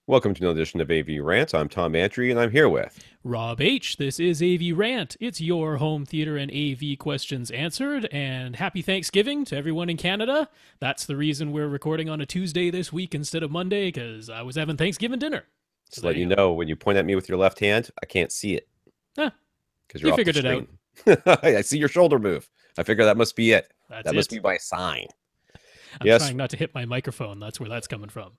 Welcome to another edition of AV Rant. I'm Tom Andry, and I'm here with Rob H. This is AV Rant. It's your home theater and AV questions answered. And happy Thanksgiving to everyone in Canada. That's the reason we're recording on a Tuesday this week instead of Monday, because I was having Thanksgiving dinner. just to let you know when you point at me with your left hand, I can't see it Huh, because you you're off the figured it out. screen. I see your shoulder move. I figure that must be it. That's That it. must be my sign. I'm Yes, trying not to hit my microphone. That's where that's coming from.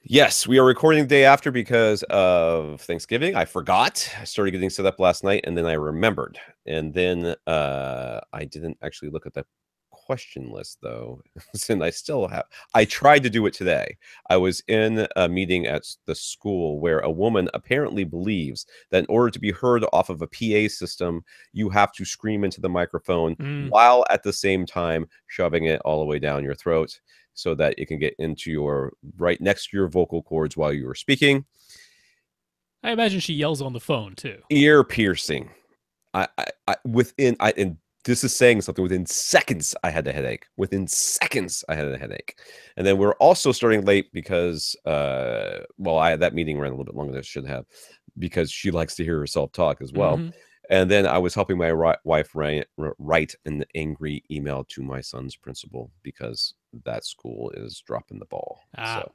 yes, we are recording the day after because of Thanksgiving. I forgot. I started getting set up last night, and then I remembered. And then I didn't actually look at the question list though. And I still have. I tried to do it today. I was in a meeting at the school where a woman apparently believes that in order to be heard off of a PA system, you have to scream into the microphone while at the same time shoving it all the way down your throat so that it can get into your right next to your vocal cords while you are speaking. I imagine she yells on the phone too. Ear piercing. And this is saying something. Within seconds, I had a headache. Within seconds, I had a headache. And then we're also starting late because, that meeting ran a little bit longer than it should have because she likes to hear herself talk as well. And then I was helping my wife write an angry email to my son's principal because that school is dropping the ball. So,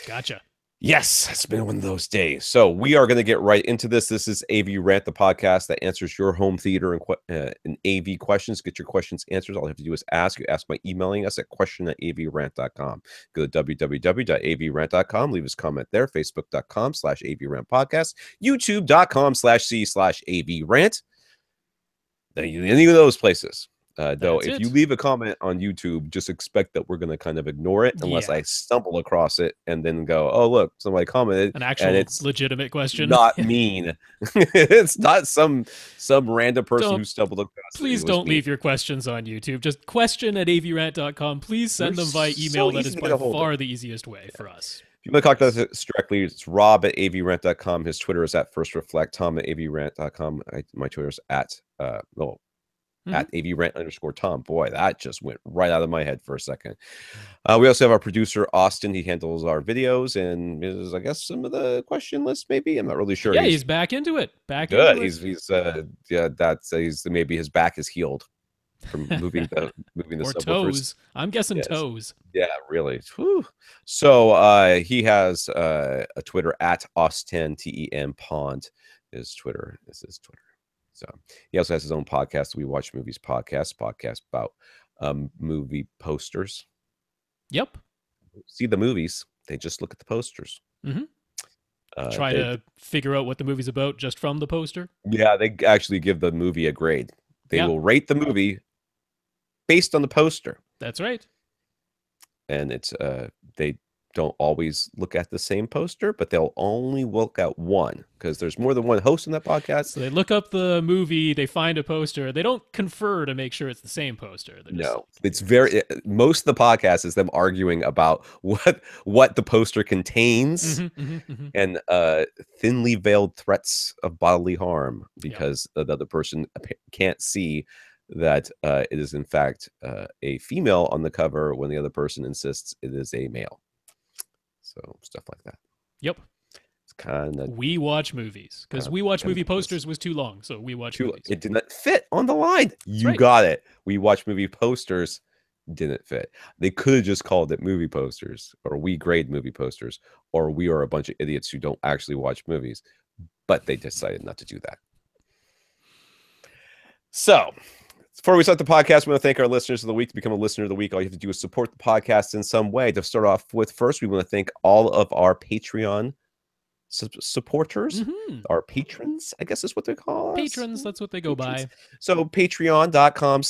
Gotcha. yes, it's been one of those days. So we are going to get right into this. This is AV Rant, the podcast that answers your home theater and AV questions. Get your questions answered. All you have to do is ask. You ask by emailing us at question@avrant.com. Go to www.avrant.com. Leave us a comment there. Facebook.com/AVRant YouTube.com/C/AVRant. Any of those places. Though, if you leave a comment on YouTube, just expect that we're going to kind of ignore it unless I stumble across it and then go, oh, look, somebody commented. An actual it's legitimate question. Not mean. It's not some random person who stumbled across it. Please don't leave your questions on YouTube. Just question@avrant.com. Please send them via email. That is by far the easiest way for us. If you want to talk to us directly, it's rob@avrant.com. His Twitter is @FirstReflect. Tom @avrant.com. My Twitter is at @AVRant_Tom. Boy, that just went right out of my head for a second. We also have our producer, Austin. He handles our videos and is, I guess, some of the question list, maybe. I'm not really sure. Yeah, he's back into it. Good. He's maybe his back is healed from moving the or toes. I'm guessing toes. Yeah, really. Whew. So he has a Twitter @Austin TEM Pond. His Twitter is his Twitter. So he also has his own podcast, We Watch Movies podcast about movie posters. Yep. See the movies, they just look at the posters. Try to figure out what the movie's about just from the poster. Yeah, they actually give the movie a grade. They will rate the movie based on the poster. That's right. And it's they don't always look at the same poster, but they'll only look at one because there's more than one host in that podcast. So they look up the movie, they find a poster. They don't confer to make sure it's the same poster. No, it's most of the podcast is them arguing about what the poster contains and thinly veiled threats of bodily harm because the other person can't see that it is in fact a female on the cover when the other person insists it is a male. So stuff like that. Yep. It's kind of We Watch Movies because We Watch Movie posters was too long. So We Watch Movies. It did not fit on the line. You got it. We Watch Movie posters didn't fit. They could have just called it movie posters or we grade movie posters or we are a bunch of idiots who don't actually watch movies. But they decided not to do that. So before we start the podcast, we want to thank our listeners of the week. To become a listener of the week, all you have to do is support the podcast in some way. To start off with, first, we want to thank all of our Patreon supporters, our patrons, I guess is what they call us. Patrons, that's what they go by. So patreon.com/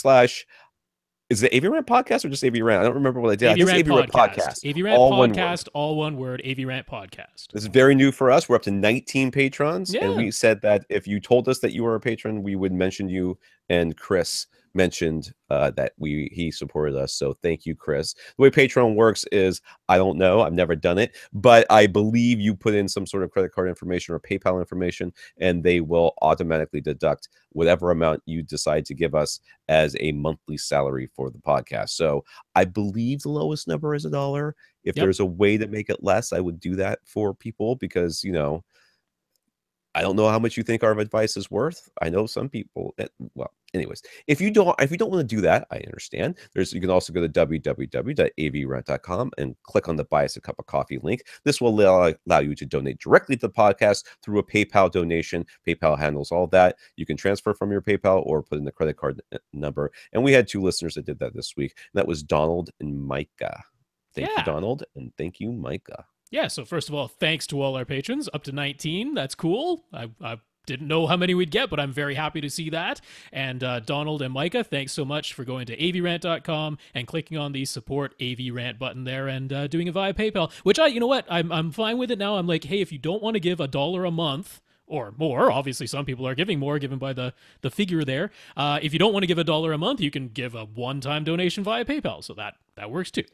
is it AV Rant Podcast or just AV Rant? I don't remember what I did. AV Rant Podcast. AV Rant Podcast, all one word, AV Rant Podcast. This is very new for us. We're up to 19 patrons. And we said that if you told us that you were a patron, we would mention you and Chris mentioned that he supported us. So thank you, Chris. The way Patreon works is, I don't know, I've never done it, but I believe you put in some sort of credit card information or PayPal information, and they will automatically deduct whatever amount you decide to give us as a monthly salary for the podcast. So I believe the lowest number is $1. If there's a way to make it less, I would do that for people, because, you know, I don't know how much you think our advice is worth. I know some people well, anyways, if you don't want to do that, I understand. You can also go to www.avrant.com and click on the Buy Us a Cup of Coffee link. This will allow you to donate directly to the podcast through a PayPal donation. PayPal handles all that. You can transfer from your PayPal or put in the credit card number. And we had 2 listeners that did that this week. And that was Donald and Micah. Thank you, Donald, and thank you, Micah. Yeah, so first of all, thanks to all our patrons, up to 19. That's cool. I didn't know how many we'd get, but I'm very happy to see that. And Donald and Micah, thanks so much for going to avrant.com and clicking on the support AV Rant button there and doing it via PayPal, which you know what, I'm fine with it now. I'm like, hey, if you don't want to give $1 a month or more, obviously some people are giving more given by the figure there. If you don't want to give $1 a month, you can give a one-time donation via PayPal. So that works too.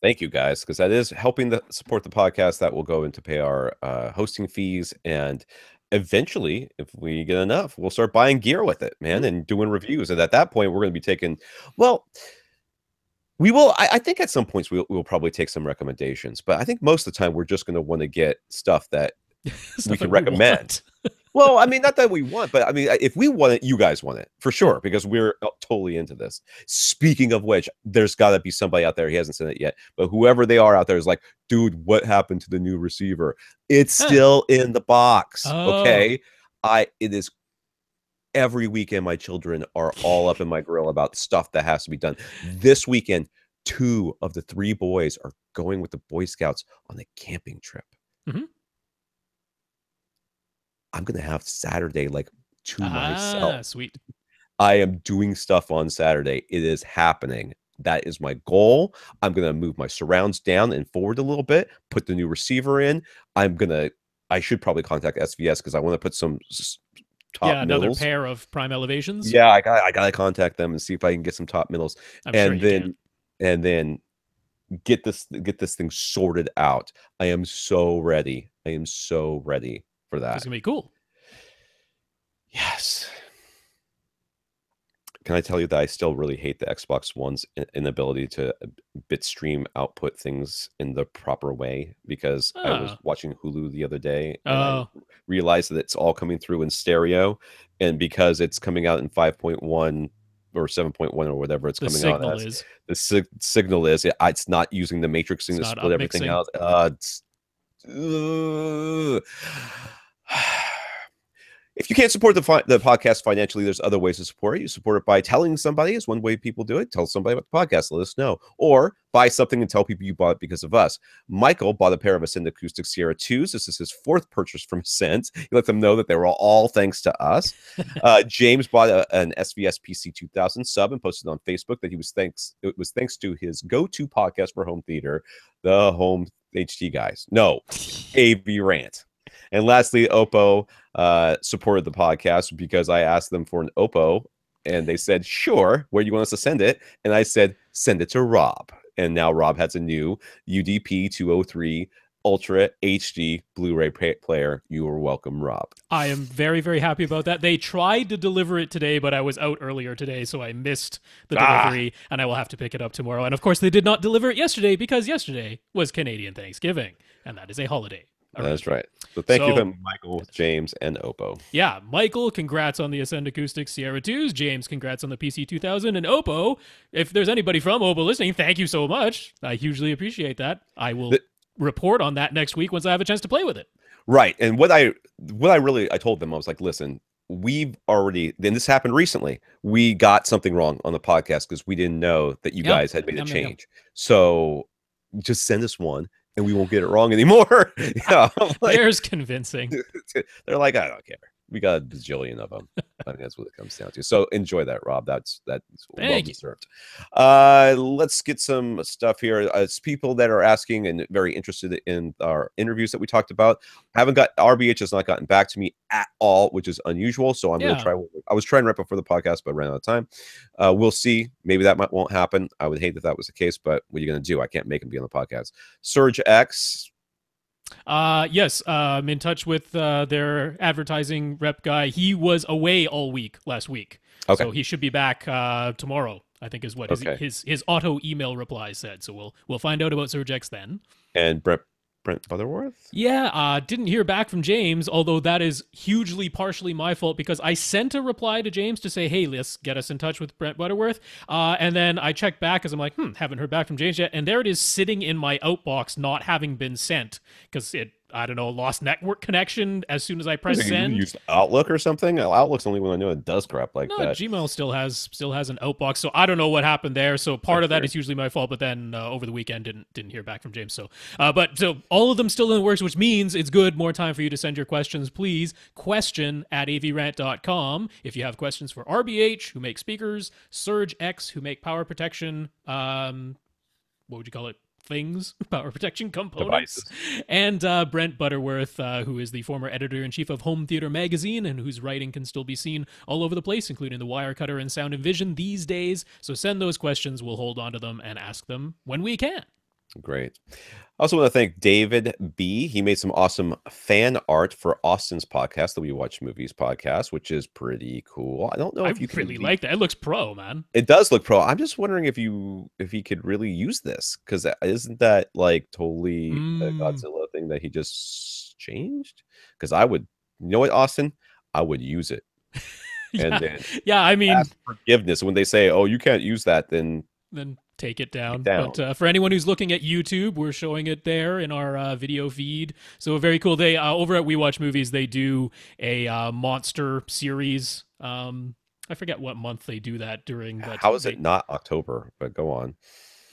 Thank you, guys, because that is helping to support the podcast. That will go in to pay our hosting fees. And eventually, if we get enough, we'll start buying gear with it, man, and doing reviews. And at that point, we're going to be taking, well, we will. I think at some points we'll probably take some recommendations. But I think most of the time, we're just going to want to get stuff that we can recommend. Well, I mean, not that we want, but I mean, if we want it, you guys want it for sure, because we're totally into this. Speaking of which, there's got to be somebody out there, he hasn't said it yet, but whoever they are out there is like, dude, what happened to the new receiver? It's still in the box. Okay. It is every weekend. My children are all up in my grill about stuff that has to be done. This weekend, 2 of the 3 boys are going with the Boy Scouts on a camping trip. Mm-hmm. I'm going to have Saturday like to myself. Sweet. I am doing stuff on Saturday. It is happening. That is my goal. I'm going to move my surrounds down and forward a little bit, put the new receiver in. I should probably contact SVS because I want to put some top another middles. Pair of prime elevations. Yeah, I got to contact them and see if I can get some top middles. And then get this thing sorted out. I am so ready. I am so ready for that. It's gonna be cool. Yes. Can I tell you that I still really hate the Xbox One's inability to bitstream output things in the proper way? Because I was watching Hulu the other day and I realized that it's all coming through in stereo, and because it's coming out in 5.1 or 7.1 or whatever it's coming out as, the signal is it's not using the matrixing to split everything out. If you can't support the podcast financially, there's other ways to support it. You support it by telling somebody is one way people do it. Tell somebody about the podcast, let us know. Or buy something and tell people you bought it because of us. Michael bought a pair of Ascend Acoustic Sierra 2s. This is his 4th purchase from Ascend. He let them know that they were all thanks to us. James bought an SVS PC 2000 sub and posted on Facebook that it was thanks to his go-to podcast for home theater, the Home HT Guys. No, AV Rant. And lastly, Oppo supported the podcast because I asked them for an Oppo, and they said, sure, where do you want us to send it? And I said, send it to Rob. And now Rob has a new UDP 203 Ultra HD Blu-ray player. You are welcome, Rob. I am very, very happy about that. They tried to deliver it today, but I was out earlier today, so I missed the delivery, and I will have to pick it up tomorrow. And of course, they did not deliver it yesterday because yesterday was Canadian Thanksgiving, and that is a holiday. That's right. So thank you to Michael, James, and Oppo. Yeah, Michael, congrats on the Ascend Acoustic Sierra 2s. James, congrats on the PC 2000. And Oppo, if there's anybody from Oppo listening, thank you so much. I hugely appreciate that. I will report on that next week once I have a chance to play with it. Right. And what I told them, I was like, listen, we've already, and this happened recently, we got something wrong on the podcast because we didn't know that you guys had made a change. So just send us one, and we won't get it wrong anymore. There's convincing. They're like, I don't care. we got a bajillion of them. I think that's what it comes down to. So enjoy that, Rob. That's well deserved. Let's get some stuff here. It's people that are asking and very interested in our interviews that we talked about. RBH has not gotten back to me at all, which is unusual. So I'm going to try. I was trying right before the podcast, but ran out of time. We'll see. Maybe that won't happen. I would hate that was the case, but what are you going to do? I can't make him be on the podcast. Surge X. Yes, I'm in touch with their advertising rep guy. He was away all week last week. Okay. So he should be back tomorrow, I think is what his auto email reply said. So we'll find out about Surge X then. And Brent Butterworth? Yeah, didn't hear back from James, although that is hugely partially my fault because I sent a reply to James to say, hey, let's get us in touch with Brent Butterworth. And then I checked back because I'm like, haven't heard back from James yet. And there it is sitting in my outbox not having been sent because it, I don't know, lost network connection as soon as I press send. You used Outlook or something? Outlook's the only one I know that does crap like that. Gmail still has an outbox, so I don't know what happened there. So part of that is usually my fault, but then over the weekend didn't hear back from James. So so all of them still in the works, which means it's good. More time for you to send your questions, please. question@avrant.com if you have questions for RBH, who make speakers, Surge X, who make power protection. What would you call it? Things, power protection components, devices. And Brent Butterworth, who is the former editor-in-chief of Home Theater Magazine and whose writing can still be seen all over the place, including the Wirecutter and Sound and Vision these days. So send those questions. We'll hold on to them and ask them when we can. Great. I also want to thank David B. He made some awesome fan art for Austin's podcast, the We Watch Movies podcast, which is pretty cool. I don't know if you can really like that. It looks pro, man. It does look pro. I'm just wondering if he could really use this, because isn't that like totally a Godzilla thing that he just changed? Because I would, you know what, Austin, I would use it. And then I mean, ask forgiveness when they say, "Oh, you can't use that," then take it down. But for anyone who's looking at YouTube, we're showing it there in our video feed. So very cool. They over at We Watch Movies, they do a monster series. I forget what month they do that during. But how is it not October? But go on.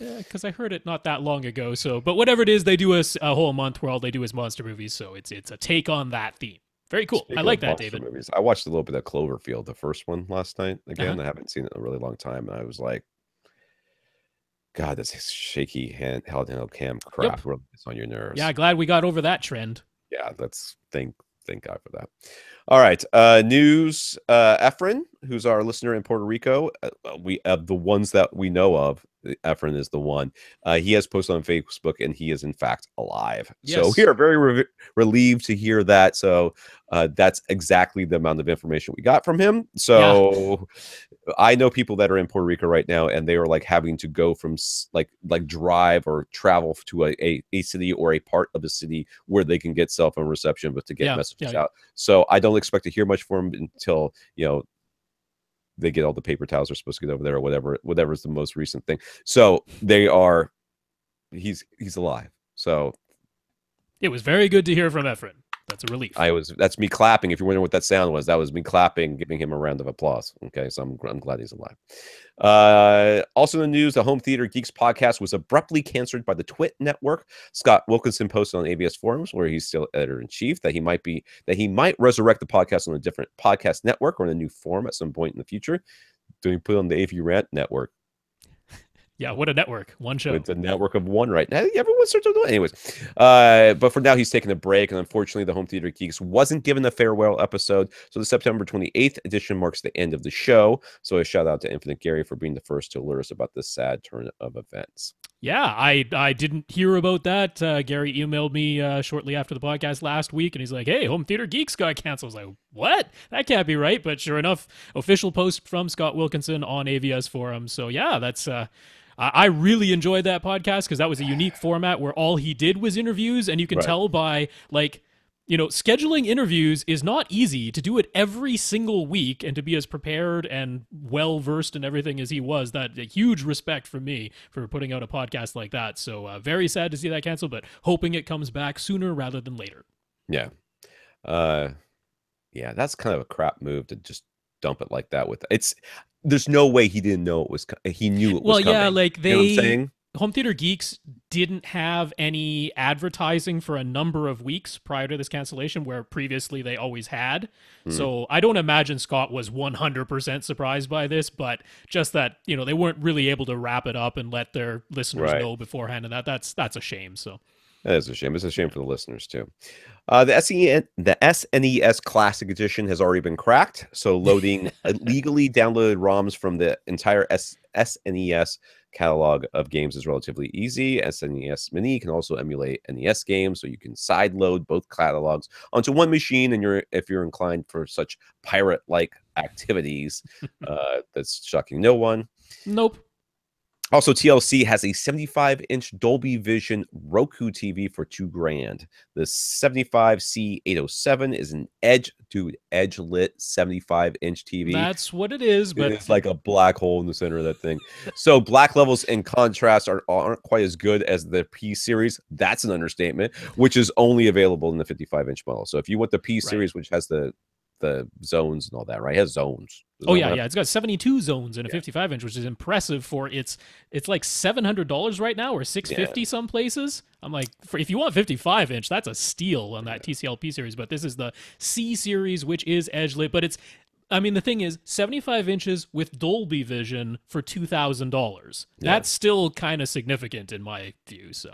Yeah, because I heard it not that long ago. So, but whatever it is, they do a whole month where all they do is monster movies. So it's a take on that theme. Very cool. Speaking I like that, David. Movies, I watched a little bit of Cloverfield, the first one, last night. Again, I haven't seen it in a really long time, and I was like, God, this shaky handheld cam crap really gets on your nerves. Yeah, glad we got over that trend. Yeah, let's thank God for that. All right, news. Efren, who's our listener in Puerto Rico, we the ones that we know of, Efren is the one. He has posted on Facebook, and he is in fact alive. Yes. So we are very relieved to hear that. So that's exactly the amount of information we got from him. So I know people that are in Puerto Rico right now, and they are like having to go from like drive or travel to a city or a part of the city where they can get cell phone reception, but to get messages out. So I don't expect to hear much from him until they get all the paper towels they're supposed to get over there, or whatever is the most recent thing. So he's alive. So it was very good to hear from Efren. That's a relief. That's me clapping. If you're wondering what that sound was, that was me clapping, giving him a round of applause. Okay, so I'm glad he's alive. Also in the news, the Home Theater Geeks podcast was abruptly canceled by the Twit network. Scott Wilkinson posted on AVS forums, where he's still editor-in-chief, that he might resurrect the podcast on a different podcast network or in a new form at some point in the future. Do we put it on the AV Rant network? Yeah, what a network. One show. It's a network of one right now. Everyone starts to do it. Anyways, but for now, he's taking a break. And unfortunately, the Home Theater Geeks wasn't given a farewell episode. So the September 28th edition marks the end of the show. So a shout out to Infinite Gary for being the first to alert us about this sad turn of events. Yeah, I didn't hear about that. Gary emailed me shortly after the podcast last week, and he's like, hey, Home Theater Geeks got canceled. I was like, what? That can't be right. But sure enough, official post from Scott Wilkinson on AVS forums. So yeah, that's... I really enjoyed that podcast because that was a unique format where all he did was interviews, and you can tell by scheduling interviews is not easy. To do it every single week and to be as prepared and well versed in everything as he was, that a huge respect from me for putting out a podcast like that. So very sad to see that canceled, but hoping it comes back sooner rather than later. Yeah. Yeah, that's kind of a crap move to just dump it like that. There's no way he didn't know it was. He knew it was coming. Yeah, like you know what I'm saying? Home Theater Geeks didn't have any advertising for a number of weeks prior to this cancellation, where previously they always had. So I don't imagine Scott was 100% surprised by this, but just that, they weren't really able to wrap it up and let their listeners know beforehand, and that's a shame. So that is a shame. It's a shame for the listeners too. The SNES Classic Edition has already been cracked, so loading illegally downloaded ROMs from the entire SNES catalog of games is relatively easy. SNES Mini can also emulate NES games, so you can sideload both catalogs onto one machine. And if you're inclined for such pirate-like activities, that's shocking no one. Nope. Also, TLC has a 75-inch Dolby Vision Roku TV for $2,000. The 75C807 is an edge-lit 75-inch TV. That's what it is, but it's like a black hole in the center of that thing. So black levels and contrast aren't quite as good as the P series. That's an understatement, which is only available in the 55-inch model. So if you want the P series, which has the zones and all that, right? It has zones. It's got 72 zones in a 55-inch, which is impressive for it's like $700 right now, or $650 some places. I'm like, if you want 55-inch, that's a steal on that TCL-P series. But this is the C series, which is edge lit. But the thing is, 75 inches with Dolby Vision for $2,000. That's still kind of significant in my view. So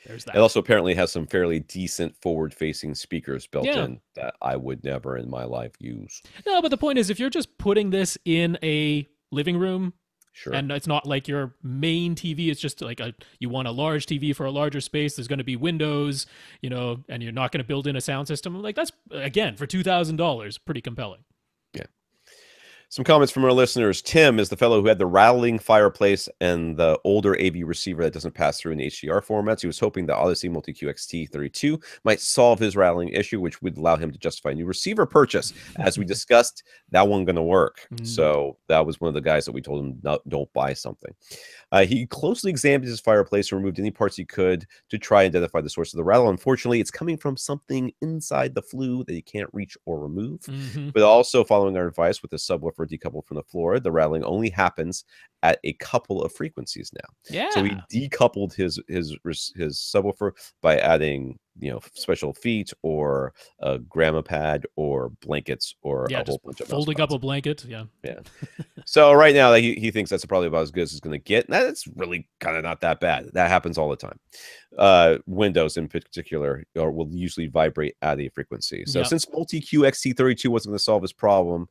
there's that. It also apparently has some fairly decent forward-facing speakers built in that I would never in my life use. No, but the point is, if you're just putting this in a living room, sure, and it's not like your main TV, it's just like you want a large TV for a larger space, there's going to be windows, and you're not going to build in a sound system. Like, that's, again, for $2,000, pretty compelling. Yeah. Some comments from our listeners. Tim is the fellow who had the rattling fireplace and the older AV receiver that doesn't pass through in HDR formats. He was hoping the Odyssey Multi-Q XT32 might solve his rattling issue, which would allow him to justify a new receiver purchase. As we discussed, that wasn't going to work. So that was one of the guys that we told him, no, don't buy something. He closely examined his fireplace and removed any parts he could to try and identify the source of the rattle. Unfortunately, it's coming from something inside the flue that he can't reach or remove. But also, following our advice with the subwoofer decoupled from the floor, the rattling only happens at a couple of frequencies now. So he decoupled his subwoofer by adding special feet or a grandma pad or blankets or a whole bunch of folding up a blanket. So right now he thinks that's probably about as good as it's going to get. That's really kind of not that bad. That happens all the time. Windows in particular will usually vibrate at a frequency. So since Multi-Q XT32 wasn't going to solve his problem,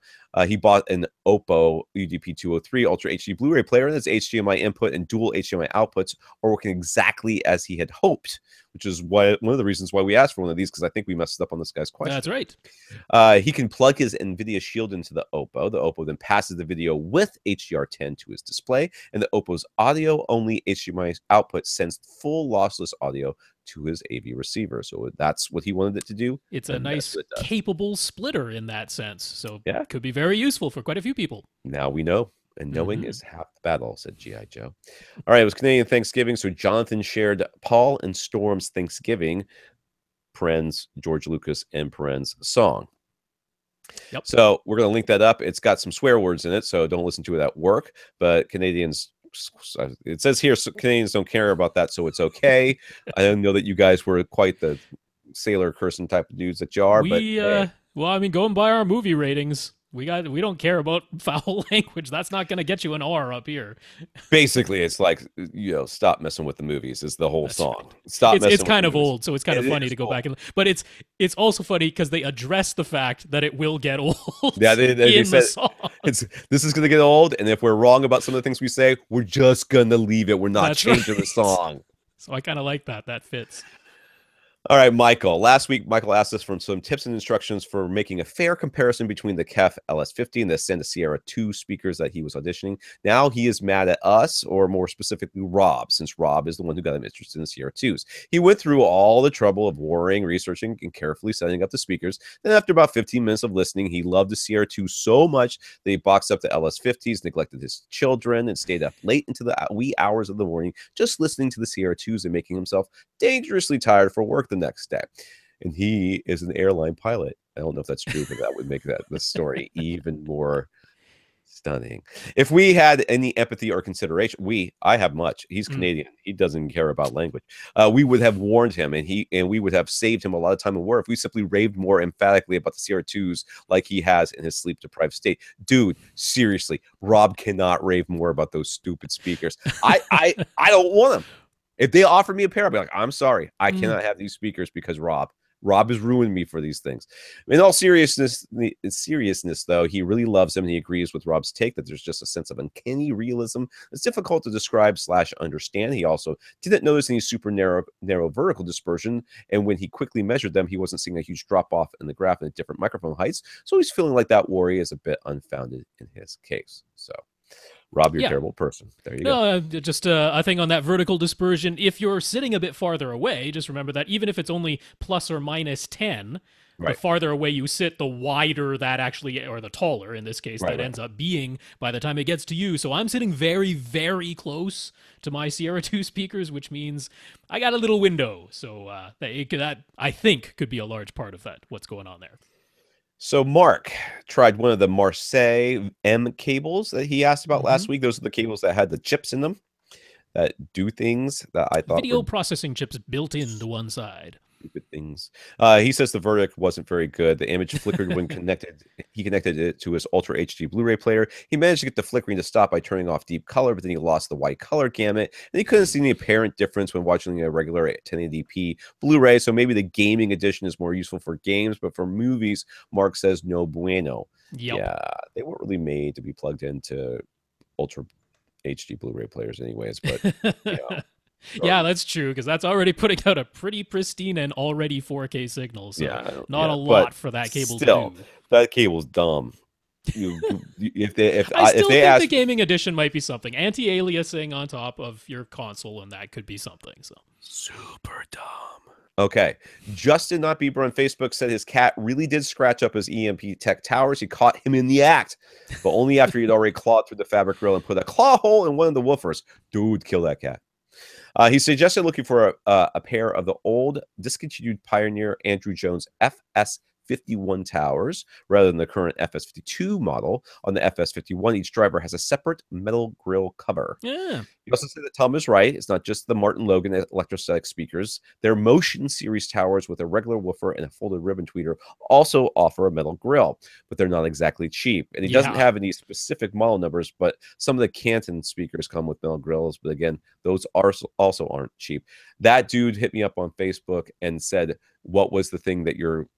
he bought an Oppo UDP203 Ultra HD Blu-ray player, and its HDMI input and dual HDMI outputs are working exactly as he had hoped, which is one of the reasons why we asked for one of these, because I think we messed up on this guy's question. That's right. He can plug his NVIDIA Shield into the Oppo. The Oppo then passes the video with HDR10 to his display, and the Oppo's audio-only HDMI output sends full lossless audio to his AV receiver. So that's what he wanted it to do. It's a nice, capable splitter in that sense. So it could be very useful for quite a few people. Now we know. And knowing is half the battle, said G.I. Joe. All right, it was Canadian Thanksgiving, so Jonathan shared Paul and Storm's Thanksgiving, parens, George Lucas, and parens, song. So we're going to link that up. It's got some swear words in it, so don't listen to it at work. But Canadians, it says here, so Canadians don't care about that, so it's okay. I don't know that you guys were quite the sailor cursing type of dudes that you are. But going by our movie ratings, we don't care about foul language. That's not going to get you an R up here. Basically, it's like, stop messing with the movies is the whole song. Right. It's kind of old, so it's kind of funny to go back but it's also funny because they address the fact that it will get old. Yeah, they said, the song. This is going to get old, and if we're wrong about some of the things we say, we're just going to leave it. We're not changing the song. So I kind of like that. That fits. All right, Michael. Last week, Michael asked us for some tips and instructions for making a fair comparison between the KEF LS50 and the Santa Sierra 2 speakers that he was auditioning. Now he is mad at us, or more specifically, Rob, since Rob is the one who got him interested in the Sierra 2s. He went through all the trouble of worrying, researching, and carefully setting up the speakers. Then after about 15 minutes of listening, he loved the Sierra 2 so much that he boxed up the LS50s, neglected his children, and stayed up late into the wee hours of the morning just listening to the Sierra 2s and making himself dangerously tired for work the next day. And he is an airline pilot. I don't know if that's true, but that would make the story even more Stunning. If we had any empathy or consideration, I have much. He's Canadian. He doesn't care about language. We would have warned him, and we would have saved him a lot of time and war if we simply raved more emphatically about the CR2s like he has in his sleep-deprived state. Dude, seriously, Rob cannot rave more about those stupid speakers. I don't want them. If they offer me a pair, I'll be like, I'm sorry, I cannot have these speakers because Rob has ruined me for these things. In all seriousness, though, he really loves him, and he agrees with Rob's take that there's just a sense of uncanny realism that's difficult to describe / understand. He also didn't notice any super narrow vertical dispersion, and when he quickly measured them, he wasn't seeing a huge drop-off in the graph at different microphone heights, so he's feeling like that worry is a bit unfounded in his case. So, Rob, you're a terrible person. There you go. Just a thing on that vertical dispersion. If you're sitting a bit farther away, just remember that even if it's only plus or minus 10, the farther away you sit, the wider that actually, or the taller in this case, that ends up being by the time it gets to you. So I'm sitting very, very close to my Sierra 2 speakers, which means I got a little window. So that I think could be a large part of that, what's going on there. So Mark tried one of the Marseille M cables that he asked about last week. Those are the cables that had the chips in them that do things that I thought video processing chips built into one side. Stupid things. He says the verdict wasn't very good. The image flickered when connected. He connected it to his Ultra HD Blu-ray player. He managed to get the flickering to stop by turning off deep color, but then he lost the white color gamut. And he couldn't see any apparent difference when watching a regular 1080p Blu-ray. So maybe the gaming edition is more useful for games, but for movies, Mark says no bueno. Yep. Yeah, they weren't really made to be plugged into Ultra HD Blu-ray players, anyways. But you know. Yeah, that's true, because that's already putting out a pretty pristine and already 4K signal. So not a lot for that cable to do. That cable's dumb. I still think the gaming edition might be something. Anti-aliasing on top of your console, and that could be something. So super dumb. Okay. Justin Not Bieber on Facebook said his cat really did scratch up his EMP Tech towers. He caught him in the act, but only after he'd already clawed through the fabric grill and put a claw hole in one of the woofers. Dude, kill that cat. He suggested looking for a pair of the old discontinued Pioneer Andrew Jones FS51 towers rather than the current FS52 model. On the FS51, each driver has a separate metal grill cover. Yeah. He also said that Tom is right. It's not just the Martin Logan electrostatic speakers. Their Motion series towers with a regular woofer and a folded ribbon tweeter also offer a metal grill, but they're not exactly cheap. And he doesn't have any specific model numbers, but some of the Canton speakers come with metal grills. But again, those also aren't cheap. That dude hit me up on Facebook and said, what was the thing that your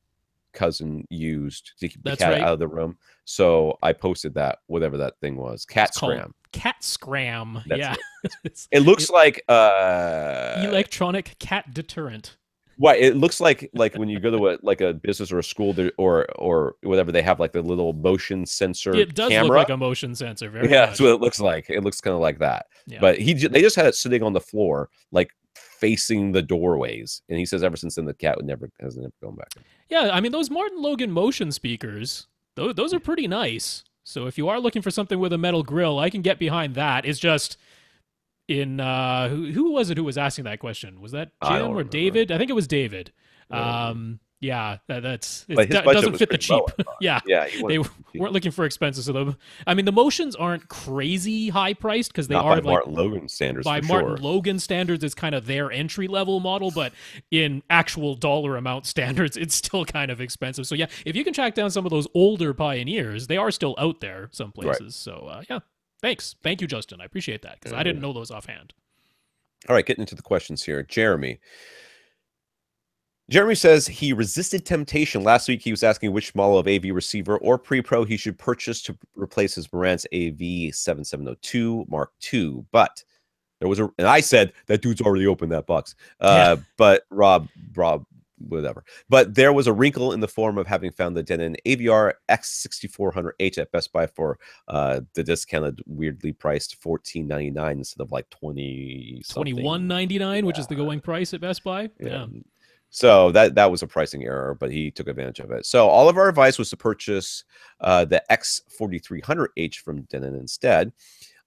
cousin used to keep the cat out of the room? So I posted that, whatever that thing was. Cat Scram. Cat Scram. That's it looks like electronic cat deterrent. What it looks like when you go to a business or a school or whatever, they have like the little motion sensor. It does camera. look like a motion sensor. Very much. That's what it looks like. It looks kind of like that. Yeah. But they just had it sitting on the floor, like facing the doorways, and he says ever since then the cat hasn't ever gone back. Yeah, I mean those Martin Logan motion speakers, those are pretty nice. So if you are looking for something with a metal grill, I can get behind that. It's just in who was it who was asking that question? Was that Jim or David? I think it was David. Yeah, it doesn't fit the cheap. Yeah, they weren't looking for expensive. So I mean, the motions aren't crazy high priced because they are by Martin Logan standards. By Martin Logan standards, it's kind of their entry level model, but in actual dollar amount standards, it's still kind of expensive. So yeah, if you can track down some of those older Pioneers, they are still out there some places. Right. So yeah, thank you, Justin. I appreciate that because I didn't know those offhand. All right, getting into the questions here, Jeremy says he resisted temptation. Last week, he was asking which model of AV receiver or pre-pro he should purchase to replace his Marantz AV7702 Mark II. But there was and I said, that dude's already opened that box. But Rob, whatever. But there was a wrinkle in the form of having found the Denon AVR X6400H at Best Buy for the discounted, weirdly priced $14.99 instead of like $21.99, which is the going price at Best Buy. Yeah. So that was a pricing error, but he took advantage of it. So all of our advice was to purchase the X4300H from Denon instead.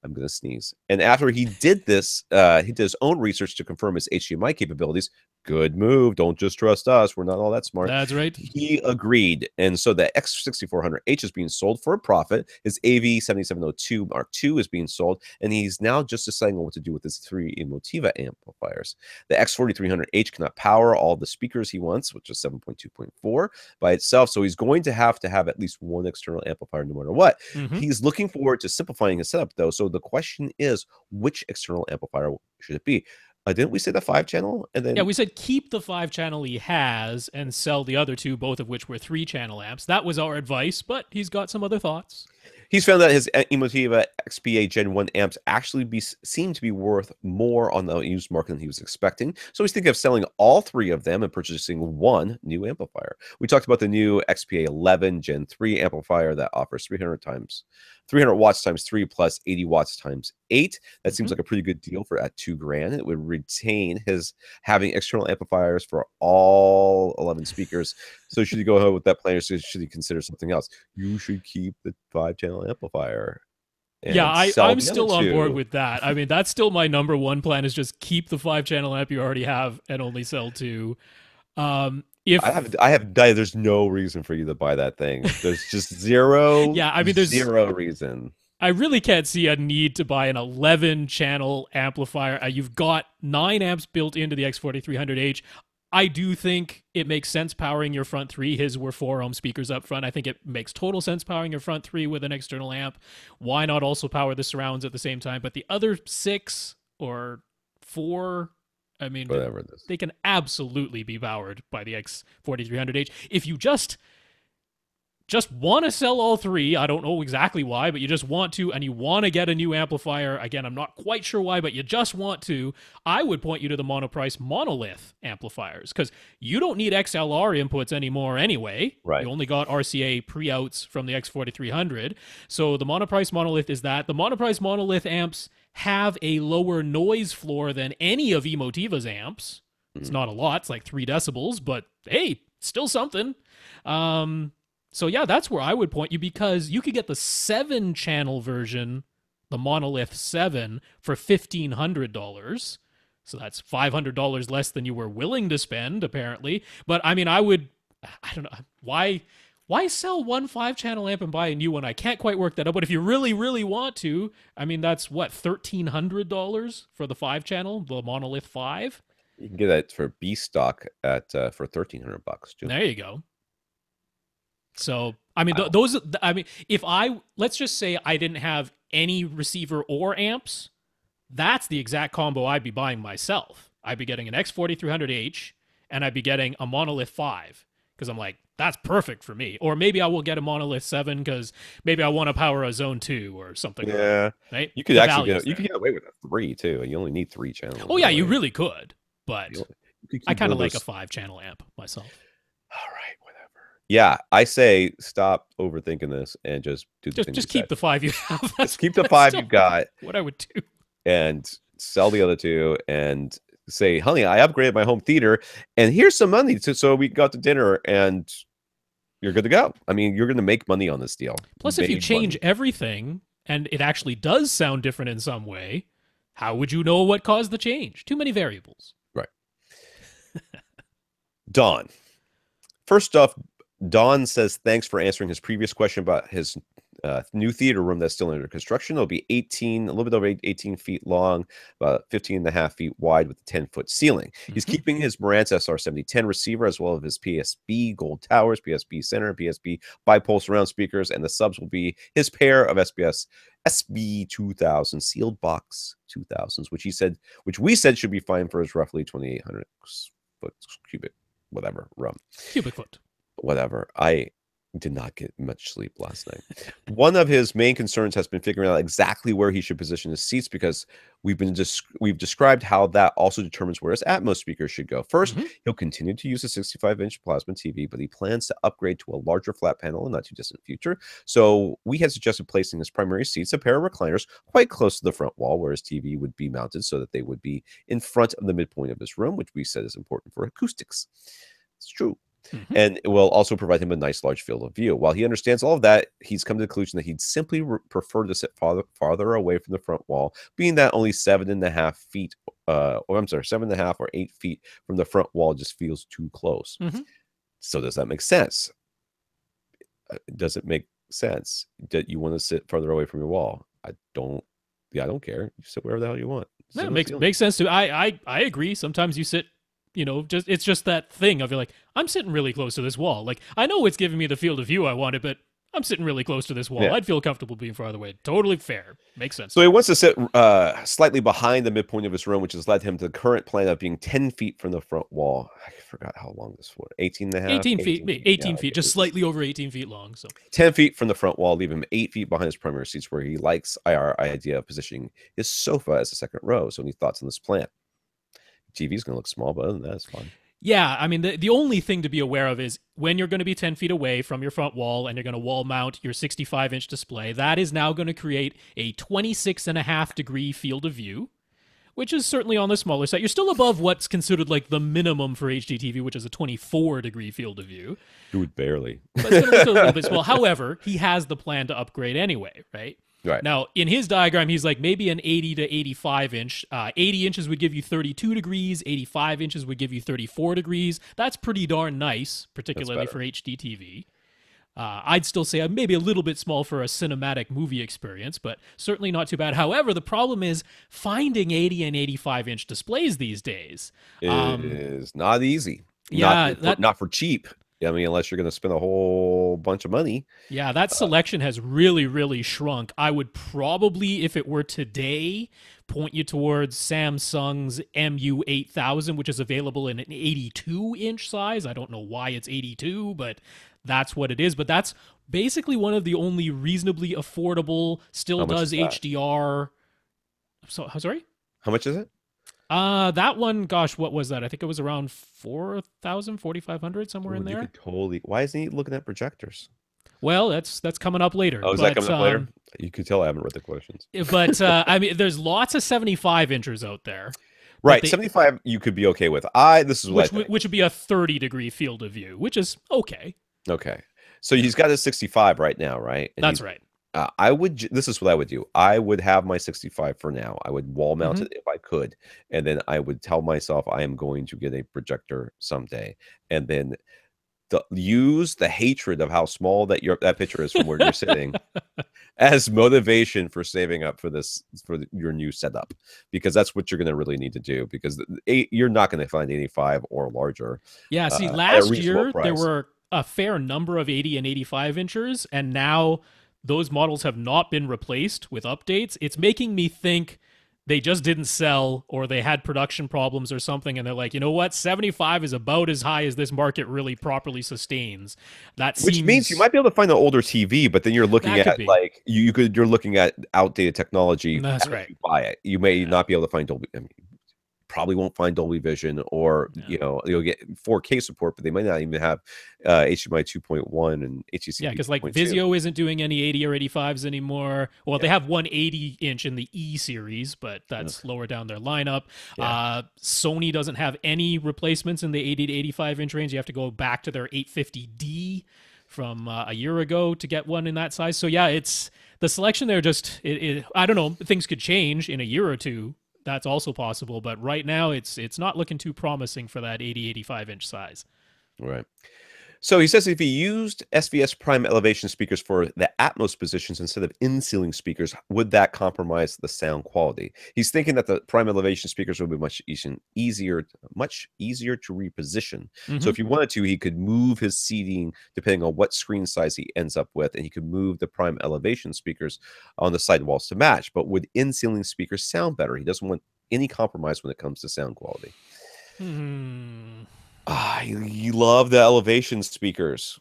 I'm going to sneeze. And after he did this, he did his own research to confirm his HDMI capabilities. good move. Don't just trust us. We're not all that smart. That's right. He agreed. And so the X6400H is being sold for a profit. His AV7702 Mark II is being sold. And he's now just deciding what to do with his 3 Emotiva amplifiers. The X4300H cannot power all the speakers he wants, which is 7.2.4 by itself. So he's going to have at least one external amplifier no matter what. He's looking forward to simplifying his setup, though. So the question is, which external amplifier should it be? Didn't we say the 5-channel? And then we said keep the 5-channel he has and sell the other 2, both of which were 3-channel amps. That was our advice, but he's got some other thoughts. He's found that his Emotiva XPA Gen 1 amps actually seem to be worth more on the used market than he was expecting. So he's thinking of selling all 3 of them and purchasing one new amplifier. We talked about the new XPA 11 Gen 3 amplifier that offers 300 watts times 3 plus 80 watts times 8. That seems like a pretty good deal for at $2,000. It would retain his having external amplifiers for all 11 speakers. So should he go ahead with that plan, or should he consider something else? You should keep the 5-channel amplifier. Yeah, I'm still on board with that. I mean, that's still my number one plan, is just keep the 5-channel amp you already have and only sell 2. There's no reason for you to buy that thing. There's just zero. Yeah, I mean, there's zero reason. I really can't see a need to buy an 11-channel amplifier. You've got 9 amps built into the X4300H. I do think it makes sense powering your front 3. His were 4-ohm speakers up front. I think it makes total sense powering your front 3 with an external amp. Why not also power the surrounds at the same time? But the other 6 or 4, I mean, whatever it is, they can absolutely be powered by the X4300H. If you just want to sell all 3, I don't know exactly why, but you just want to, and you want to get a new amplifier. Again, I'm not quite sure why, but you just want to. I would point you to the Monoprice monolith amplifiers, because you don't need XLR inputs anymore anyway. Right. You only got RCA pre-outs from the X4300. So the Monoprice monolith is that. The Monoprice monolith amps have a lower noise floor than any of Emotiva's amps. It's not a lot. It's like 3 decibels, but hey, still something. So yeah, that's where I would point you, because you could get the 7-channel version, the Monolith 7, for $1,500. So that's $500 less than you were willing to spend, apparently. But I mean, I don't know, why sell one 5-channel amp and buy a new one? I can't quite work that out. But if you really, really want to, I mean, that's what, $1,300 for the 5-channel, the Monolith 5? You can get that for B stock at for $1,300 too. There you go. So, I mean, let's just say I didn't have any receiver or amps, that's the exact combo I'd be buying myself. I'd be getting an X4300H, and I'd be getting a Monolith 5, because I'm like, that's perfect for me. Or maybe I will get a Monolith 7, because maybe I want to power a Zone 2 or something. Yeah. Right? You could you could get away with a 3, too. You only need 3 channels. Oh, yeah, you really could. But I kind of like a a 5-channel amp myself. All right, whatever. Yeah, I say stop overthinking this and just do the thing. Just keep the 5 you have. Just keep the 5 you've got. What I would do. And sell the other 2 and say, honey, I upgraded my home theater and here's some money so we got to dinner and you're good to go. I mean, you're going to make money on this deal. Plus, if you change everything and it actually does sound different in some way, how would you know what caused the change? Too many variables. Right. Don. First off, Don says thanks for answering his previous question about his new theater room that's still under construction. It'll be a little bit over 18 feet long, about 15 and a half feet wide with a 10-foot ceiling. He's keeping his Marantz SR7010 receiver as well as his PSB Gold Towers, PSB Center, and PSB Bipole surround speakers, and the subs will be his pair of SBS SB 2000 sealed box 2000s, which we said should be fine for his roughly 2,800 foot cubic foot. Whatever. I did not get much sleep last night. One of his main concerns has been figuring out exactly where he should position his seats, because we've described how that also determines where his Atmos speakers should go. First, he'll continue to use a 65-inch plasma TV, but he plans to upgrade to a larger flat panel in the not too distant future. So we had suggested placing his primary seats, a pair of recliners, quite close to the front wall where his TV would be mounted, so that they would be in front of the midpoint of his room, which we said is important for acoustics. It's true. And it will also provide him a nice large field of view. While he understands all of that, he's come to the conclusion that he'd simply prefer to sit farther away from the front wall, being that only 7.5 feet or I'm sorry, 7.5 or 8 feet from the front wall just feels too close. So does that make sense? Does it make sense that you want to sit further away from your wall? I don't care. You sit wherever the hell you want. Yeah, makes sense to I agree. Sometimes you sit, it's just that thing of you're like, I'm sitting really close to this wall. Like, I know it's giving me the field of view I wanted, but I'm sitting really close to this wall. I'd feel comfortable being farther away. Totally fair. Makes sense. So he wants to sit slightly behind the midpoint of his room, which has led him to the current plan of being 10 feet from the front wall. I forgot how long this was. 18.5? 18 feet. 18 feet. Just slightly over 18 feet long. So 10 feet from the front wall, leave him 8 feet behind his primary seats, where he likes our idea of positioning his sofa as a second row. So any thoughts on this plan? TV's going to look small, but other than that, it's fine. Yeah, I mean, the only thing to be aware of is when you're going to be 10 feet away from your front wall and you're going to wall mount your 65-inch display, that is now going to create a 26.5-degree field of view, which is certainly on the smaller side. You're still above what's considered like the minimum for HDTV, which is a 24-degree field of view. Dude, barely. But it's going to look a little bit small. However, he has the plan to upgrade anyway, right? Right. Now, in his diagram, he's like maybe an 80 to 85 inch. 80 inches would give you 32 degrees. 85 inches would give you 34 degrees. That's pretty darn nice, particularly for HDTV. I'd still say maybe a little bit small for a cinematic movie experience, but certainly not too bad. However, the problem is finding 80 and 85-inch displays these days. It is not easy. Yeah. Not for cheap. I mean, unless you're going to spend a whole bunch of money. Yeah, that selection has really, really shrunk. I would probably, if it were today, point you towards Samsung's MU8000, which is available in an 82-inch size. I don't know why it's 82, but that's what it is. But that's basically one of the only reasonably affordable, still does HDR. So, sorry? How much is it? That one, gosh, what was that? I think it was around 4,000, 4,500, somewhere in there. You could totally. Why isn't he looking at projectors? Well, that's coming up later. Oh, is that coming up later? You could tell I haven't read the questions. But I mean, there's lots of 75 inches out there. Right, 75 you could be okay with. This is what which would be a 30-degree field of view, which is okay. Okay, so he's got a 65 right now, right? And that's right. This is what I would do. I would have my 65 for now. I would wall mount it if I could. And then I would tell myself I am going to get a projector someday. And then use the hatred of how small that picture is from where you're sitting as motivation for saving up for your new setup. Because that's what you're going to really need to do. Because you're not going to find 85 or larger. Yeah, see, last year there were a fair number of 80 and 85 inchers. And now those models have not been replaced with updates. It's making me think they just didn't sell, or they had production problems or something, and they're like, you know what, 75 is about as high as this market really properly sustains. Which means you might be able to find an older TV, but then you're looking at like you're looking at outdated technology. That's right. You buy it. You may not be able to find Dolby. I mean, probably won't find Dolby Vision, or you'll get 4K support, but they might not even have HDMI 2.1 and HDC. Yeah, because like Vizio isn't doing any 80 or 85s anymore. Well, they have one 80-inch in the E series, but that's lower down their lineup. Sony doesn't have any replacements in the 80 to 85-inch range. You have to go back to their 850D from a year ago to get one in that size. So yeah, it's the selection there. Just I don't know. Things could change in a year or two. That's also possible, but right now it's not looking too promising for that 80, 85-inch size. Right. So he says if he used SVS Prime elevation speakers for the Atmos positions instead of in-ceiling speakers, would that compromise the sound quality? He's thinking that the Prime elevation speakers would be much easier to reposition. So if he wanted to, he could move his seating depending on what screen size he ends up with, and he could move the Prime elevation speakers on the side walls to match. But would in-ceiling speakers sound better? He doesn't want any compromise when it comes to sound quality. You love the elevation speakers.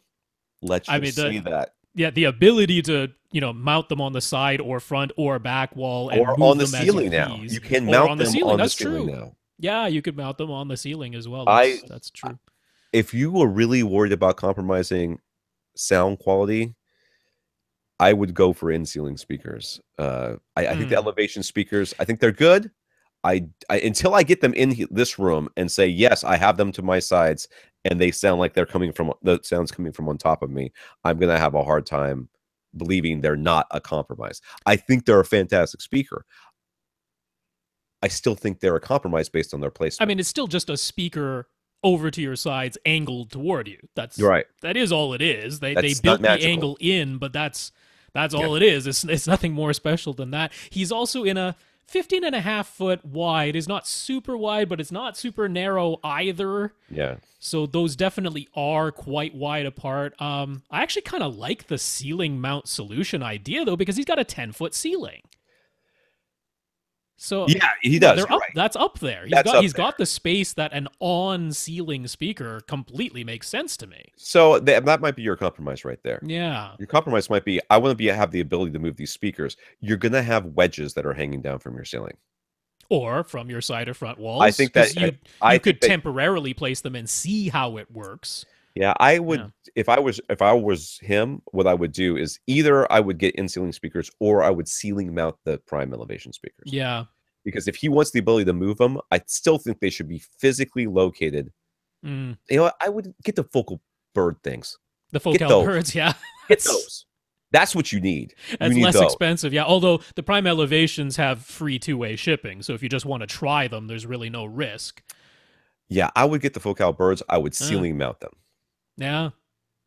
Let's just say that. Yeah, the ability to mount them on the side or front or back wall, and or move on the them ceiling now. You can mount them on the ceiling. That's true. Now. Yeah, you could mount them on the ceiling as well. That's true. If you were really worried about compromising sound quality, I would go for in-ceiling speakers. I think the elevation speakers, I think they're good. Until I get them in this room and say, yes, I have them to my sides, and they sound like the sound's coming from on top of me, I'm going to have a hard time believing they're not a compromise. I think they're a fantastic speaker. I still think they're a compromise based on their placement. I mean, it's still just a speaker over to your sides, angled toward you. You're right. That is all it is. They That's built not the magical. angle in, but that's all it is. It's nothing more special than that. He's also in a 15.5-foot wide. Is not super wide, but it's not super narrow either. Yeah. So those definitely are quite wide apart. I actually kind of like the ceiling mount solution idea though, because he's got a 10-foot ceiling. So yeah, he does. Right. That's up there. He's got the space that an on-ceiling speaker completely makes sense to me. So that might be your compromise right there. Yeah. Your compromise might be, I want to have the ability to move these speakers. You're going to have wedges that are hanging down from your ceiling. Or from your side or front walls. I think that you could temporarily place them and see how it works. Yeah, I would. Yeah. If I was him, what I would do is either I would get in-ceiling speakers or I would ceiling mount the prime elevation speakers. Yeah. Because if he wants the ability to move them, I still think they should be physically located. You know, I would get the focal bird things. The focal birds, yeah. Get those. That's what you need. It's less expensive, yeah. Although the prime elevations have free two-way shipping, so if you just want to try them, there's really no risk. Yeah, I would get the focal birds. I would ceiling mount them. Yeah.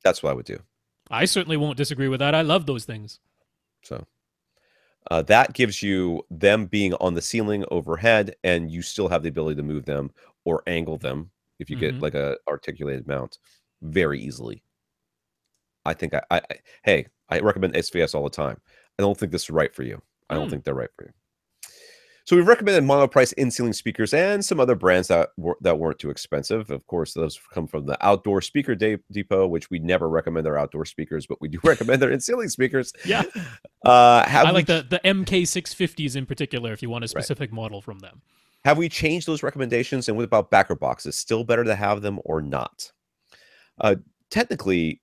That's what I would do. I certainly won't disagree with that. I love those things. So that gives you them being on the ceiling overhead, and you still have the ability to move them or angle them if you get like a articulated mount very easily. I think I recommend SVS all the time. I don't think this is right for you. I don't think they're right for you. So we've recommended monoprice in-ceiling speakers and some other brands that weren't too expensive. Of course, those come from the Outdoor Speaker Depot, which we never recommend their outdoor speakers, but we do recommend their in-ceiling speakers. Yeah. I like the MK650s in particular, if you want a specific model from them. Have we changed those recommendations? And what about backer boxes? Still better to have them or not? Technically,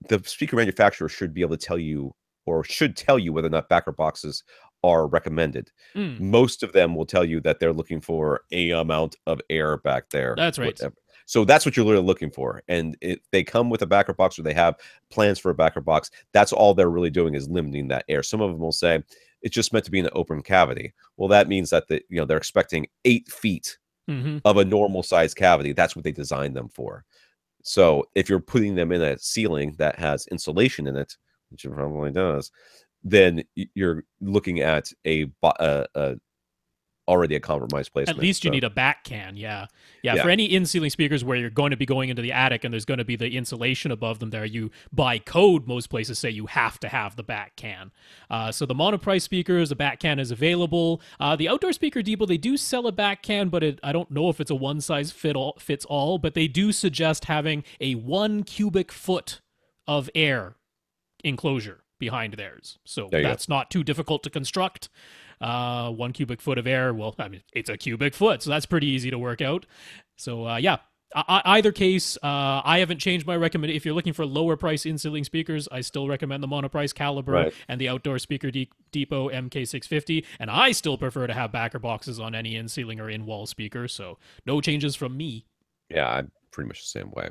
the speaker manufacturer should be able to tell you, or should tell you, whether or not backer boxes are recommended. Most of them will tell you that they're looking for a amount of air back there. That's right. Whatever. So that's what you're really looking for. And they come with a backer box, or they have plans for a backer box. That's all they're really doing, is limiting that air. Some of them will say it's just meant to be in an open cavity. Well, that means that they're expecting 8 feet of a normal size cavity. That's what they designed them for. So if you're putting them in a ceiling that has insulation in it, which it probably does, then you're looking at already a compromised placement. At least you need a back can, yeah. For any in-ceiling speakers where you're going to be going into the attic and there's going to be the insulation above them there, you, by code, most places say you have to have the back can. So the monoprice speakers, the back can is available. The Outdoor Speaker Depot, they do sell a back can, but I don't know if it's a one-size-fits-all, but they do suggest having a 1 cubic foot of air enclosure behind theirs. So that's not too difficult to construct. 1 cubic foot of air, well, I mean, it's a cubic foot, so that's pretty easy to work out. So either case, I haven't changed my recommendation. If you're looking for lower price in-ceiling speakers, I still recommend the monoprice Caliber and the Outdoor Speaker Depot MK650, and I still prefer to have backer boxes on any in-ceiling or in-wall speaker, so no changes from me. Yeah, I'm pretty much the same way.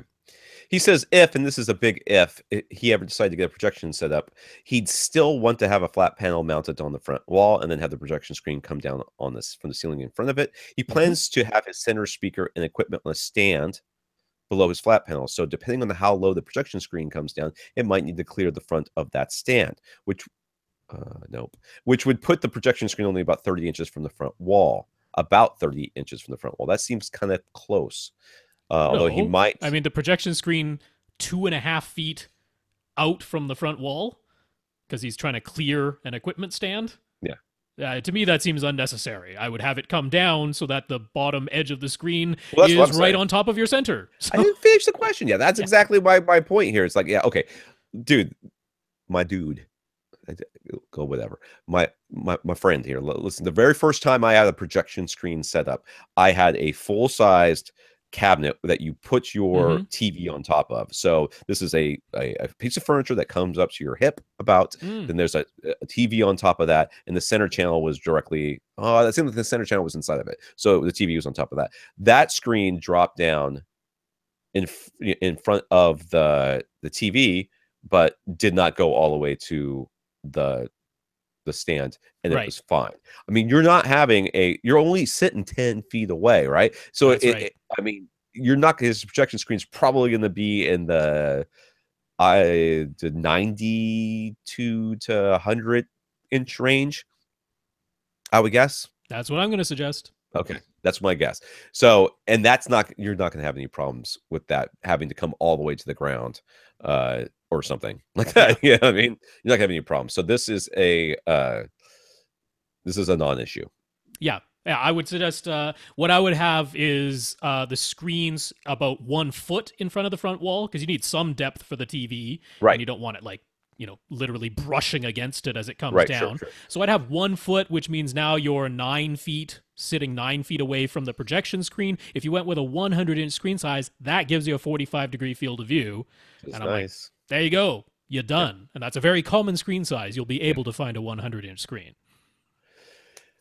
He says if, and this is a big if, he ever decided to get a projection set up, he'd still want to have a flat panel mounted on the front wall and then have the projection screen come down on this from the ceiling in front of it. He plans to have his center speaker and equipment on a stand below his flat panel. So depending on how low the projection screen comes down, it might need to clear the front of that stand, which would put the projection screen only about 30 inches from the front wall, about 30 inches from the front wall. That seems kind of close. Although he might. I mean, the projection screen 2.5 feet out from the front wall because he's trying to clear an equipment stand. Yeah. To me, that seems unnecessary. I would have it come down so that the bottom edge of the screen is right on top of your center. So, I didn't finish the question. Yeah, that's exactly my point here. It's like, yeah, okay, my dude. Go whatever. My friend here. Listen, the very first time I had a projection screen set up, I had a full-sized cabinet that you put your TV on top of. So this is a piece of furniture that comes up to your hip about. Then there's a TV on top of that, and the center channel was directly. That seemed like the center channel was inside of it. So the TV was on top of that. That screen dropped down in front of the TV, but did not go all the way to the the stand, and Right. it was fine. I mean, you're only sitting 10 feet away, right? So That's right. I mean, you're not, his projection screen's probably going to be in the 92 to 100 inch range, I would guess. That's what I'm going to suggest. Okay, that's my guess. So, and you're not going to have any problems with that having to come all the way to the ground, or something like that. Yeah, I mean, you're not going to have any problems. So this is a non-issue. Yeah. Yeah, I would suggest what I would have is the screens about 1 foot in front of the front wall, because you need some depth for the TV, Right. and you don't want it like, literally brushing against it as it comes Right, down. sure. So I'd have 1 foot, which means now you're 9 feet, sitting 9 feet away from the projection screen. If you went with a 100-inch screen size, that gives you a 45-degree field of view. It's and I'm nice. like, there you go, you're done. Yeah. And that's a very common screen size. You'll be able to find a 100-inch screen.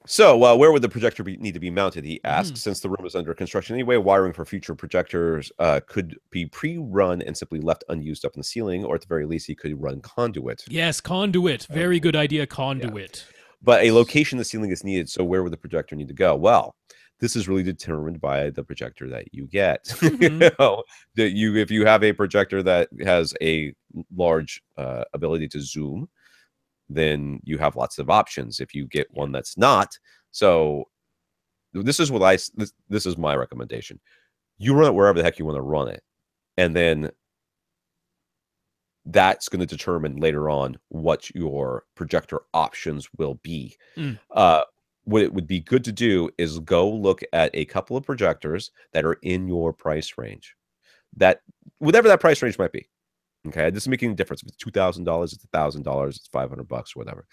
So, where would the projector need to be mounted? He asks. Since the room is under construction anyway, wiring for future projectors could be pre-run and simply left unused up in the ceiling, or at the very least, he could run conduit. Yes, conduit. Very good idea, conduit. Yeah. But a location in the ceiling is needed, so where would the projector need to go? Well, this is really determined by the projector that you get. If you have a projector that has a large ability to zoom, then you have lots of options. If you get one that's not, so this is this is my recommendation. You run it wherever the heck you want to run it, and then that's going to determine later on what your projector options will be. What it would be good to do is go look at a couple of projectors that are in your price range, that whatever that price range might be. Okay, this is making a difference. If it's $2,000, it's $1,000, it's $500, whatever.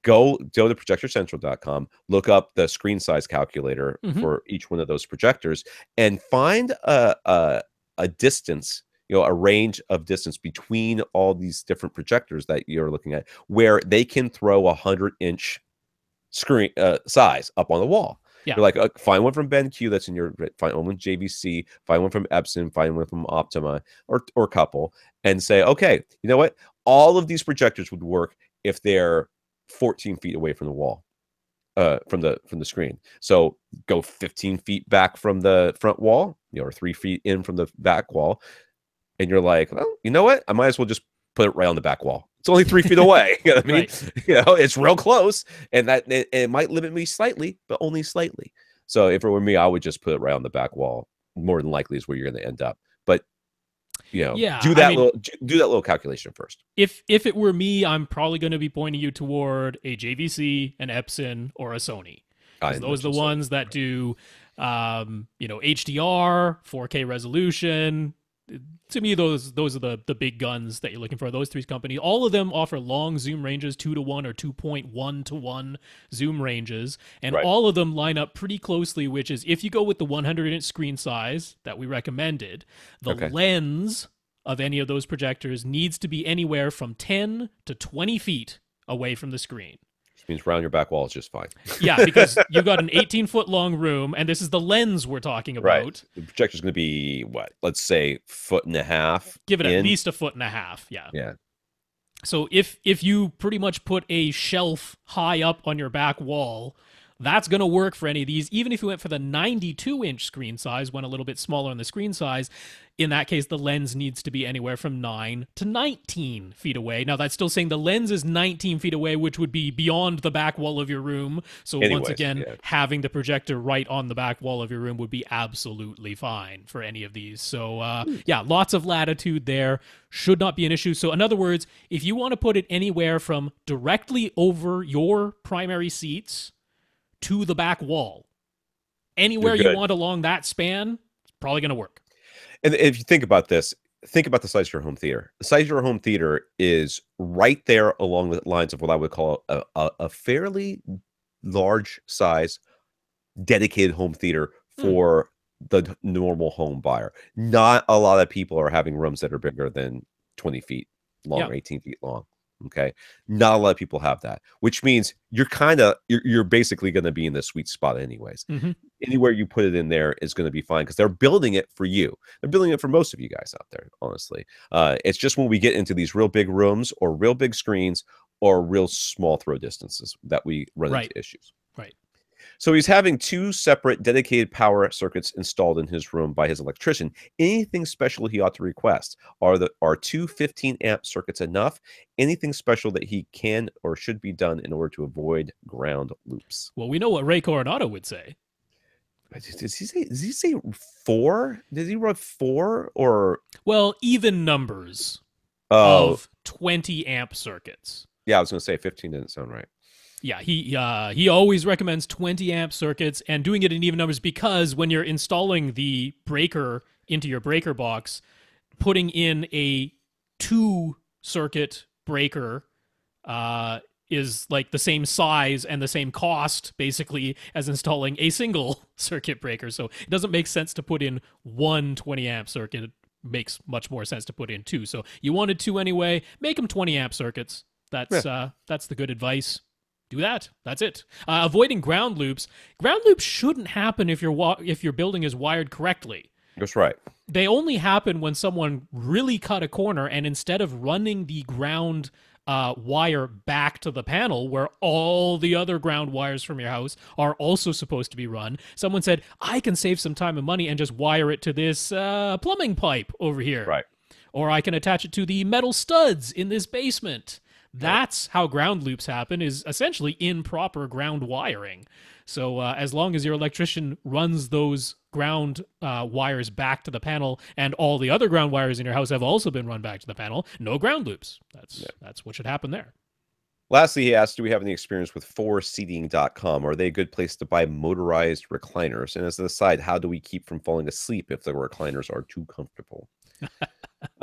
Go to projectorcentral.com, look up the screen size calculator for each one of those projectors, and find a distance, a range of distance between all these different projectors that you're looking at, where they can throw a 100-inch screen size up on the wall. Yeah. You're like, find one from BenQ that's in your, find one from JVC, find one from Epson, find one from Optima, or couple, and say, okay, you know what? All of these projectors would work if they're 14 feet away from the wall, from the screen. So go 15 feet back from the front wall, or 3 feet in from the back wall, and you're like, well, you know what? I might as well just put it right on the back wall. It's only 3 feet away. You know what I mean? Right. It's real close, and that it might limit me slightly, but only slightly. So if it were me, I would just put it right on the back wall. More than likely is where you're going to end up. But do that little calculation first. If it were me, I'm probably going to be pointing you toward a JVC, an Epson, or a Sony. Those are the ones that do, HDR, 4K resolution. To me, those are the big guns that you're looking for. Those three companies, all of them offer long zoom ranges, 2:1 or 2.1:1 zoom ranges, and all of them line up pretty closely. Which is, if you go with the 100-inch screen size that we recommended, the lens of any of those projectors needs to be anywhere from 10 to 20 feet away from the screen. Means round your back wall is just fine. Yeah, because you've got an 18-foot long room, and this is the lens we're talking about. Right. The projector's going to be, what? Let's say 1.5 feet. Give it at least 1.5 feet. Yeah. Yeah. So if you pretty much put a shelf high up on your back wall, that's going to work for any of these. Even if you went for the 92-inch screen size, went a little bit smaller on the screen size, in that case, the lens needs to be anywhere from 9 to 19 feet away. Now, that's still saying the lens is 19 feet away, which would be beyond the back wall of your room. So once again, having the projector right on the back wall of your room would be absolutely fine for any of these. So lots of latitude there. Should not be an issue. So in other words, if you want to put it anywhere from directly over your primary seats to the back wall, anywhere you want along that span, it's probably going to work. And if you think about this, think about the size of your home theater. The size of your home theater is right there along the lines of what I would call a fairly large size dedicated home theater for the normal home buyer. Not a lot of people are having rooms that are bigger than 20 feet long or 18 feet long. Okay. Not a lot of people have that, which means you're basically going to be in the sweet spot anyways. Anywhere you put it in there is going to be fine, because they're building it for you. They're building it for most of you guys out there, honestly. It's just when we get into these real big rooms or real big screens, or real small throw distances that we run Right. into issues. Right. So he's having 2 separate dedicated power circuits installed in his room by his electrician. Anything special he ought to request? Are 2 15-amp circuits enough? Anything special that he can or should be done in order to avoid ground loops? Well, we know what Ray Coronado would say. Does he say 4? Did he run 4 or? Well, even numbers Oh, of 20 amp circuits. yeah, I was going to say 15 didn't sound right. Yeah, he always recommends 20 amp circuits and doing it in even numbers, because when you're installing the breaker into your breaker box, putting in a 2 circuit breaker is like the same size and the same cost basically as installing a single circuit breaker. So it doesn't make sense to put in one 20 amp circuit. It makes much more sense to put in 2. So you wanted 2 anyway, make them 20 amp circuits. That's the good advice. Do that. That's it. Avoiding ground loops. Ground loops shouldn't happen if your building is wired correctly. That's right. They only happen when someone really cut a corner, and instead of running the ground wire back to the panel where all the other ground wires from your house are also supposed to be run, someone said, I can save some time and money and just wire it to this plumbing pipe over here. Right. Or I can attach it to the metal studs in this basement. That's how ground loops happen, is essentially improper ground wiring. So as long as your electrician runs those ground wires back to the panel, and all the other ground wires in your house have also been run back to the panel, no ground loops. That's what should happen there. Lastly, he asked, do we have any experience with 4seating.com? Are they a good place to buy motorized recliners? And as an aside, how do we keep from falling asleep if the recliners are too comfortable?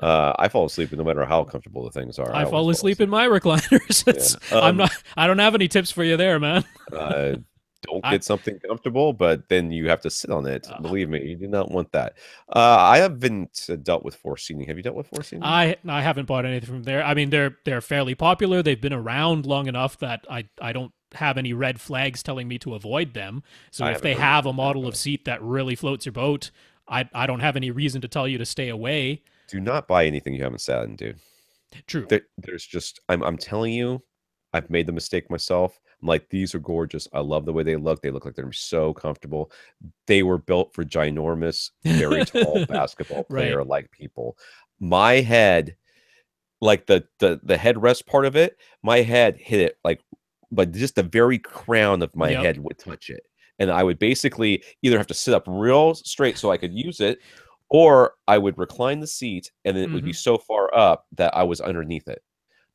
I fall asleep no matter how comfortable the things are. I fall asleep in my recliners. Yeah. I don't have any tips for you there, man. Don't get something comfortable, but then you have to sit on it. Believe me, you do not want that. I haven't dealt with 4seating. Have you dealt with 4seating? I haven't bought anything from there. I mean, they're fairly popular. They've been around long enough that I don't have any red flags telling me to avoid them. So if they have a model of seat that really floats your boat, I don't have any reason to tell you to stay away. Do not buy anything you haven't sat in, dude. True. There's just, I'm telling you, I've made the mistake myself. I'm like, these are gorgeous. I love the way they look. They look like they're so comfortable. They were built for ginormous, very tall basketball player like people. My head, like the headrest part of it, my head hit it like, but just the very crown of my head would touch it. And I would basically either have to sit up real straight so I could use it, or I would recline the seat and then it would be so far up that I was underneath it.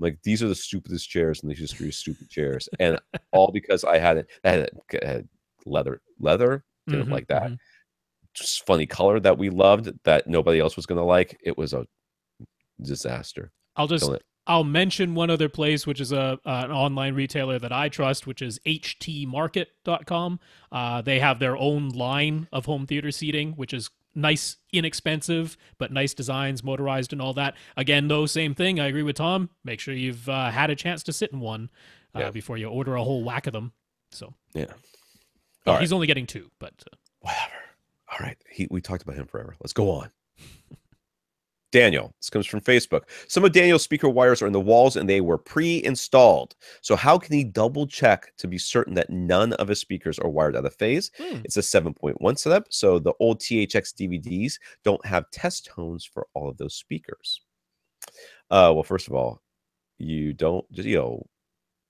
Like, these are the stupidest chairs in the history of stupid chairs. And all because I had leather. Didn't like that. Just funny color that we loved that nobody else was going to like. It was a disaster. I'll mention one other place, which is an online retailer that I trust, which is htmarket.com. They have their own line of home theater seating, which is nice, inexpensive, but nice designs, motorized and all that. Again, though, same thing. I agree with Tom. Make sure you've had a chance to sit in one before you order a whole whack of them. So he's only getting 2, but whatever. All right, we talked about him forever. Let's go on. Daniel, this comes from Facebook. Some of Daniel's speaker wires are in the walls and they were pre-installed. So how can he double check to be certain that none of his speakers are wired out of phase? It's a 7.1 setup. So the old THX DVDs don't have test tones for all of those speakers. Well, first of all, you don't,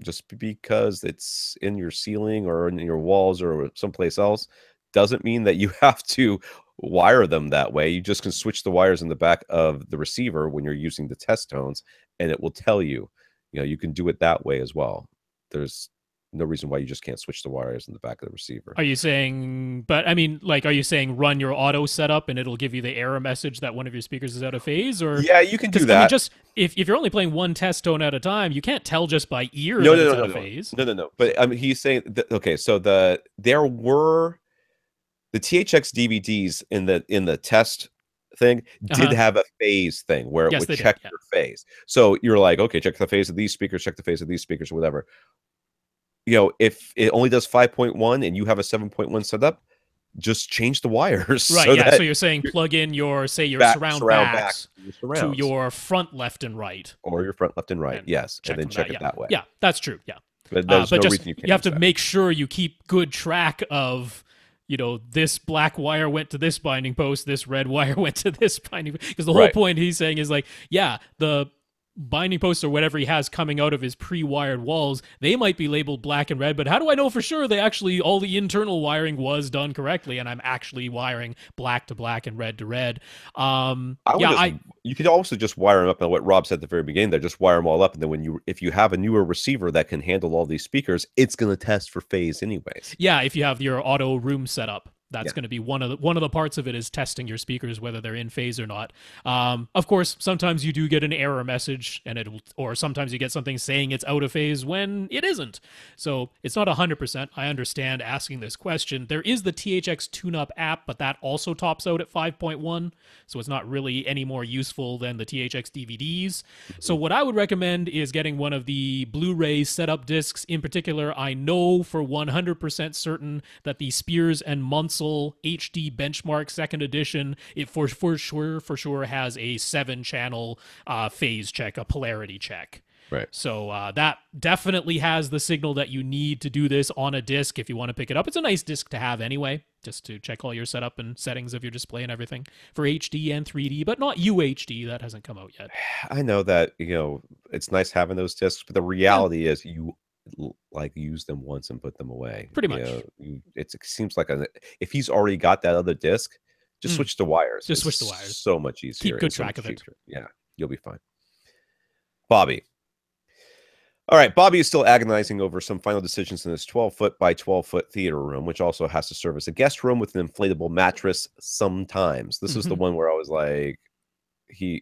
just because it's in your ceiling or in your walls or someplace else doesn't mean that you have to wire them that way. You just can switch the wires in the back of the receiver when you're using the test tones, and it will tell you, you can do it that way as well. There's no reason why you just can't switch the wires in the back of the receiver. Are you saying, are you saying run your auto setup and it'll give you the error message that one of your speakers is out of phase? Or yeah, you can do that. I mean, just if you're only playing one test tone at a time, you can't tell just by ear that it's out of phase. No. But he's saying okay, so there were the THX DVDs in the test thing did have a phase thing where it would check your phase. So you're like, okay, check the phase of these speakers, check the phase of these speakers, or whatever. If it only does 5.1 and you have a 7.1 set up, just change the wires. Right, so yeah. that So you're saying plug in your, say, your surround back backs to your front left and right. Or your front left and right, yes. And then check it that way. Yeah, that's true, yeah. But there's no reason you can't. You have to make sure you keep good track of, this black wire went to this binding post, this red wire went to this binding post. Because the whole point he's saying is like, yeah, the binding posts or whatever he has coming out of his pre-wired walls, they might be labeled black and red, but how do I know for sure they actually, all the internal wiring was done correctly and I'm actually wiring black to black and red to red? You could also just wire them up, and what Rob said at the very beginning there, just wire them all up, and then if you have a newer receiver that can handle all these speakers, it's going to test for phase anyways. Yeah, if you have your auto room set up. That's going to be one of the parts of it, is testing your speakers, whether they're in phase or not. Of course, sometimes you do get an error message, or sometimes you get something saying it's out of phase when it isn't. So it's not 100%. I understand asking this question. There is the THX TuneUp app, but that also tops out at 5.1, so it's not really any more useful than the THX DVDs. So what I would recommend is getting one of the Blu-ray setup discs. In particular, I know for 100% certain that the Spears and Munsell HD Benchmark second edition, it for sure has a 7-channel phase check, a polarity check. Right. So that definitely has the signal that you need to do this on a disc if you want to pick it up. It's a nice disc to have anyway, just to check all your setup and settings of your display and everything for HD and 3D, but not UHD. That hasn't come out yet. I know that, it's nice having those discs, but the reality is you use them once and put them away. Pretty much. It seems like if he's already got that other disc, just switch the wires. Just switch the wires. So much easier. Keep good track of it. Yeah, you'll be fine. Bobby. All right, Bobby is still agonizing over some final decisions in this 12-foot by 12-foot theater room, which also has to serve as a guest room with an inflatable mattress sometimes. This is the one where I was like, I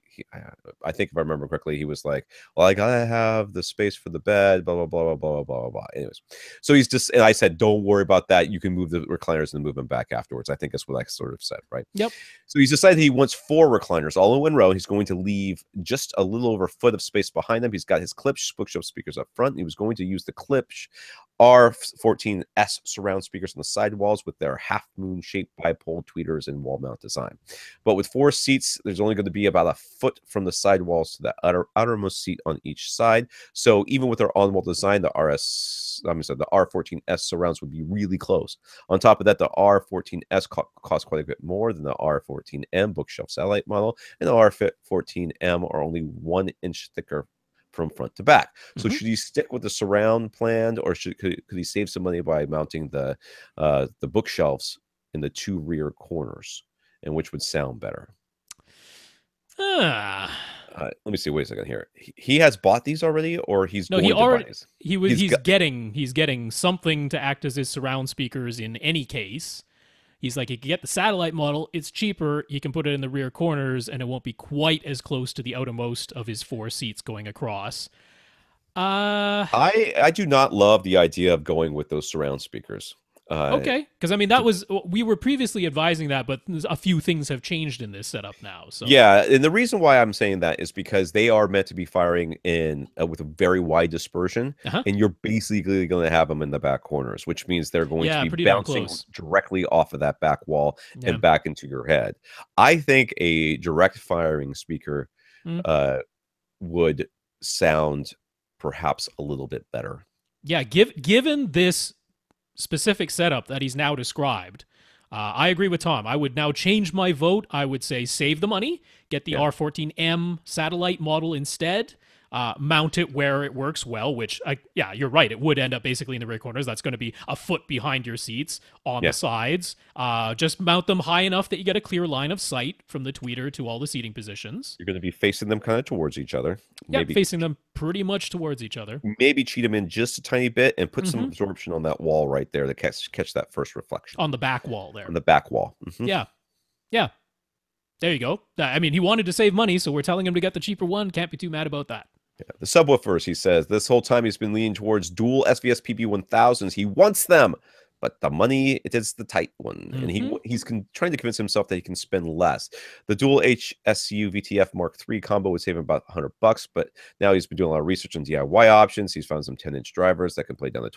think if I remember correctly, he was like, well, I gotta have the space for the bed, blah, blah, blah, blah, blah, blah, blah. Anyways, so and I said, don't worry about that. You can move the recliners and move them back afterwards. I think that's what I sort of said, right? Yep. So he's decided he wants 4 recliners all in one row. He's going to leave just a little over a foot of space behind them. He's got his Klipsch bookshelf speakers up front. He was going to use the Klipsch R14S surround speakers on the side walls with their half-moon shaped bipole tweeters and wall mount design. But with 4 seats, there's only going to be about a foot from the side walls to the outermost seat on each side. So even with their on-wall design, the R14S surrounds would be really close. On top of that, the R14S costs quite a bit more than the R14M bookshelf satellite model, and the R14M are only 1 inch thicker from front to back. So should he stick with the surround plan, or could he save some money by mounting the bookshelves in the 2 rear corners, and which would sound better? Let me see. Wait a second here. He has bought these already, or he's no? He's getting something to act as his surround speakers in any case. He's like, he can get the satellite model. It's cheaper. He can put it in the rear corners, and it won't be quite as close to the outermost of his 4 seats going across. I do not love the idea of going with those surround speakers. Okay, because we were previously advising that, but a few things have changed in this setup now. So yeah, and the reason why I'm saying that is because they are meant to be firing in with a very wide dispersion, and you're basically going to have them in the back corners, which means they're going to be bouncing directly off of that back wall and back into your head. I think a direct firing speaker would sound perhaps a little bit better. Yeah, given this specific setup that he's now described, I agree with Tom. I would now change my vote. I would say save the money, get the R14M satellite model instead, mount it where it works well, which, you're right, it would end up basically in the rear corners. That's going to be a foot behind your seats on the sides. Just mount them high enough that you get a clear line of sight from the tweeter to all the seating positions. You're going to be facing them kind of towards each other. Yeah, facing them pretty much towards each other. Maybe cheat them in just a tiny bit and put some absorption on that wall right there to catch that first reflection. On the back wall there. On the back wall. Yeah. There you go. I mean, he wanted to save money, so we're telling him to get the cheaper one. Can't be too mad about that. Yeah. The subwoofers, he says, this whole time he's been leaning towards dual SVS PB1000s. He wants them, but the money, it is the tight one. And he's trying to convince himself that he can spend less. The dual HSU VTF Mark III combo would save him about $100, but now he's been doing a lot of research on DIY options. He's found some 10-inch drivers that can play down to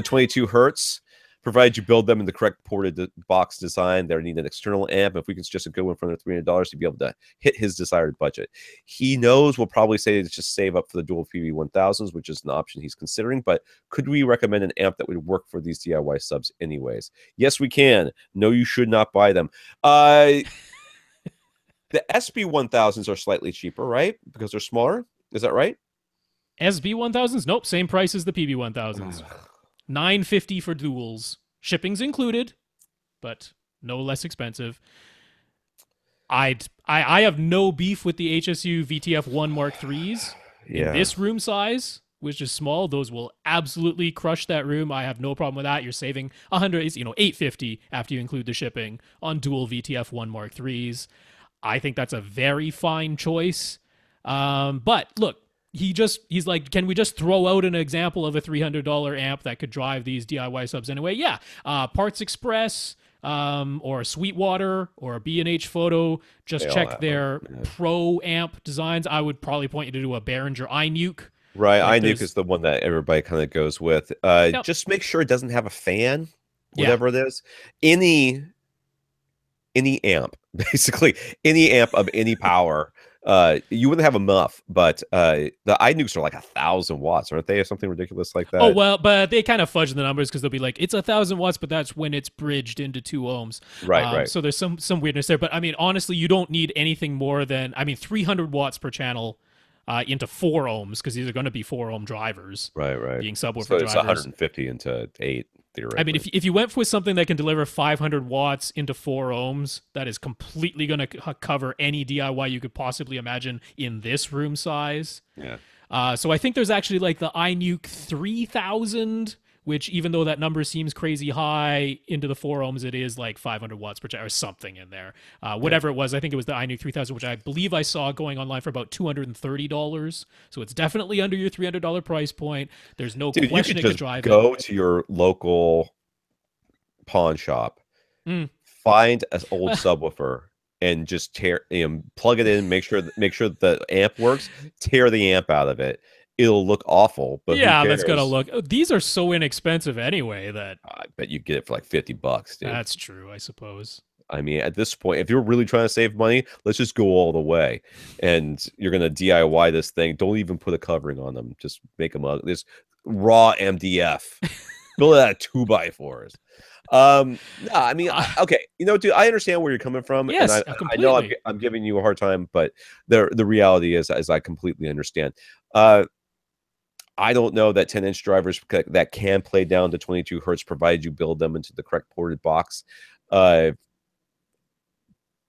22 hertz. provided you build them in the correct ported box design. They need an external amp. If we can just go in front of $300 to be able to hit his desired budget. He knows we'll probably say it's just save up for the dual PV1000s, which is an option he's considering. But could we recommend an amp that would work for these DIY subs anyways? Yes, we can. No, you should not buy them. The SB1000s are slightly cheaper, right? Because they're smaller. Is that right? SB1000s? Nope, same price as the PB1000s. $950 for duals. Shipping's included, but no less expensive. I have no beef with the HSU VTF1 Mark IIIs. In this room size, which is small, those will absolutely crush that room. I have no problem with that. You're saving $850 after you include the shipping on dual VTF1 Mark IIIs. I think that's a very fine choice. But look, he's like, can we just throw out an example of a $300 amp that could drive these DIY subs anyway? Yeah. Parts Express, or Sweetwater or B&H Photo. Just check their pro amp designs. I would probably point you to do a Behringer iNuke. Right. iNuke is the one that everybody kind of goes with. Just make sure it doesn't have a fan, whatever it is. Any amp, basically any amp of any power. You wouldn't have a muff, but the iNukes are like 1,000 watts, aren't they, or something ridiculous like that? Oh well, but they kind of fudge the numbers because they'll be like, it's 1,000 watts, but that's when it's bridged into 2 ohms. Right. So there's some weirdness there, but I mean, honestly, you don't need anything more than 300 watts per channel into 4 ohms, because these are going to be 4 ohm drivers. Right. Being subwoofer so drivers. It's 150 into 8. I mean, if you went with something that can deliver 500 watts into 4 ohms, that is completely going to cover any DIY you could possibly imagine in this room size. Yeah. So I think there's actually like the iNuke 3000, which even though that number seems crazy high into the 4 ohms, it is like 500 watts per channel or something in there. Whatever it was, I think it was the iNuke 3000, which I believe I saw going online for about $230. So it's definitely under your $300 price point. There's no question it could drive go to your local pawn shop, find an old subwoofer, and just plug it in, make sure the amp works, tear the amp out of it. It'll look awful, but that's gonna look. These are so inexpensive anyway that I bet you get it for like $50, dude. That's true, I suppose. I mean, at this point, if you're really trying to save money, let's just go all the way. And you're gonna DIY this thing. Don't even put a covering on them. Just make them this raw MDF. Build it out of 2x4s. No, I mean, okay, dude, I understand where you're coming from. Yes, and I know I'm giving you a hard time, but the reality is I completely understand. I don't know that 10-inch drivers that can play down to 22 hertz, provided you build them into the correct ported box. It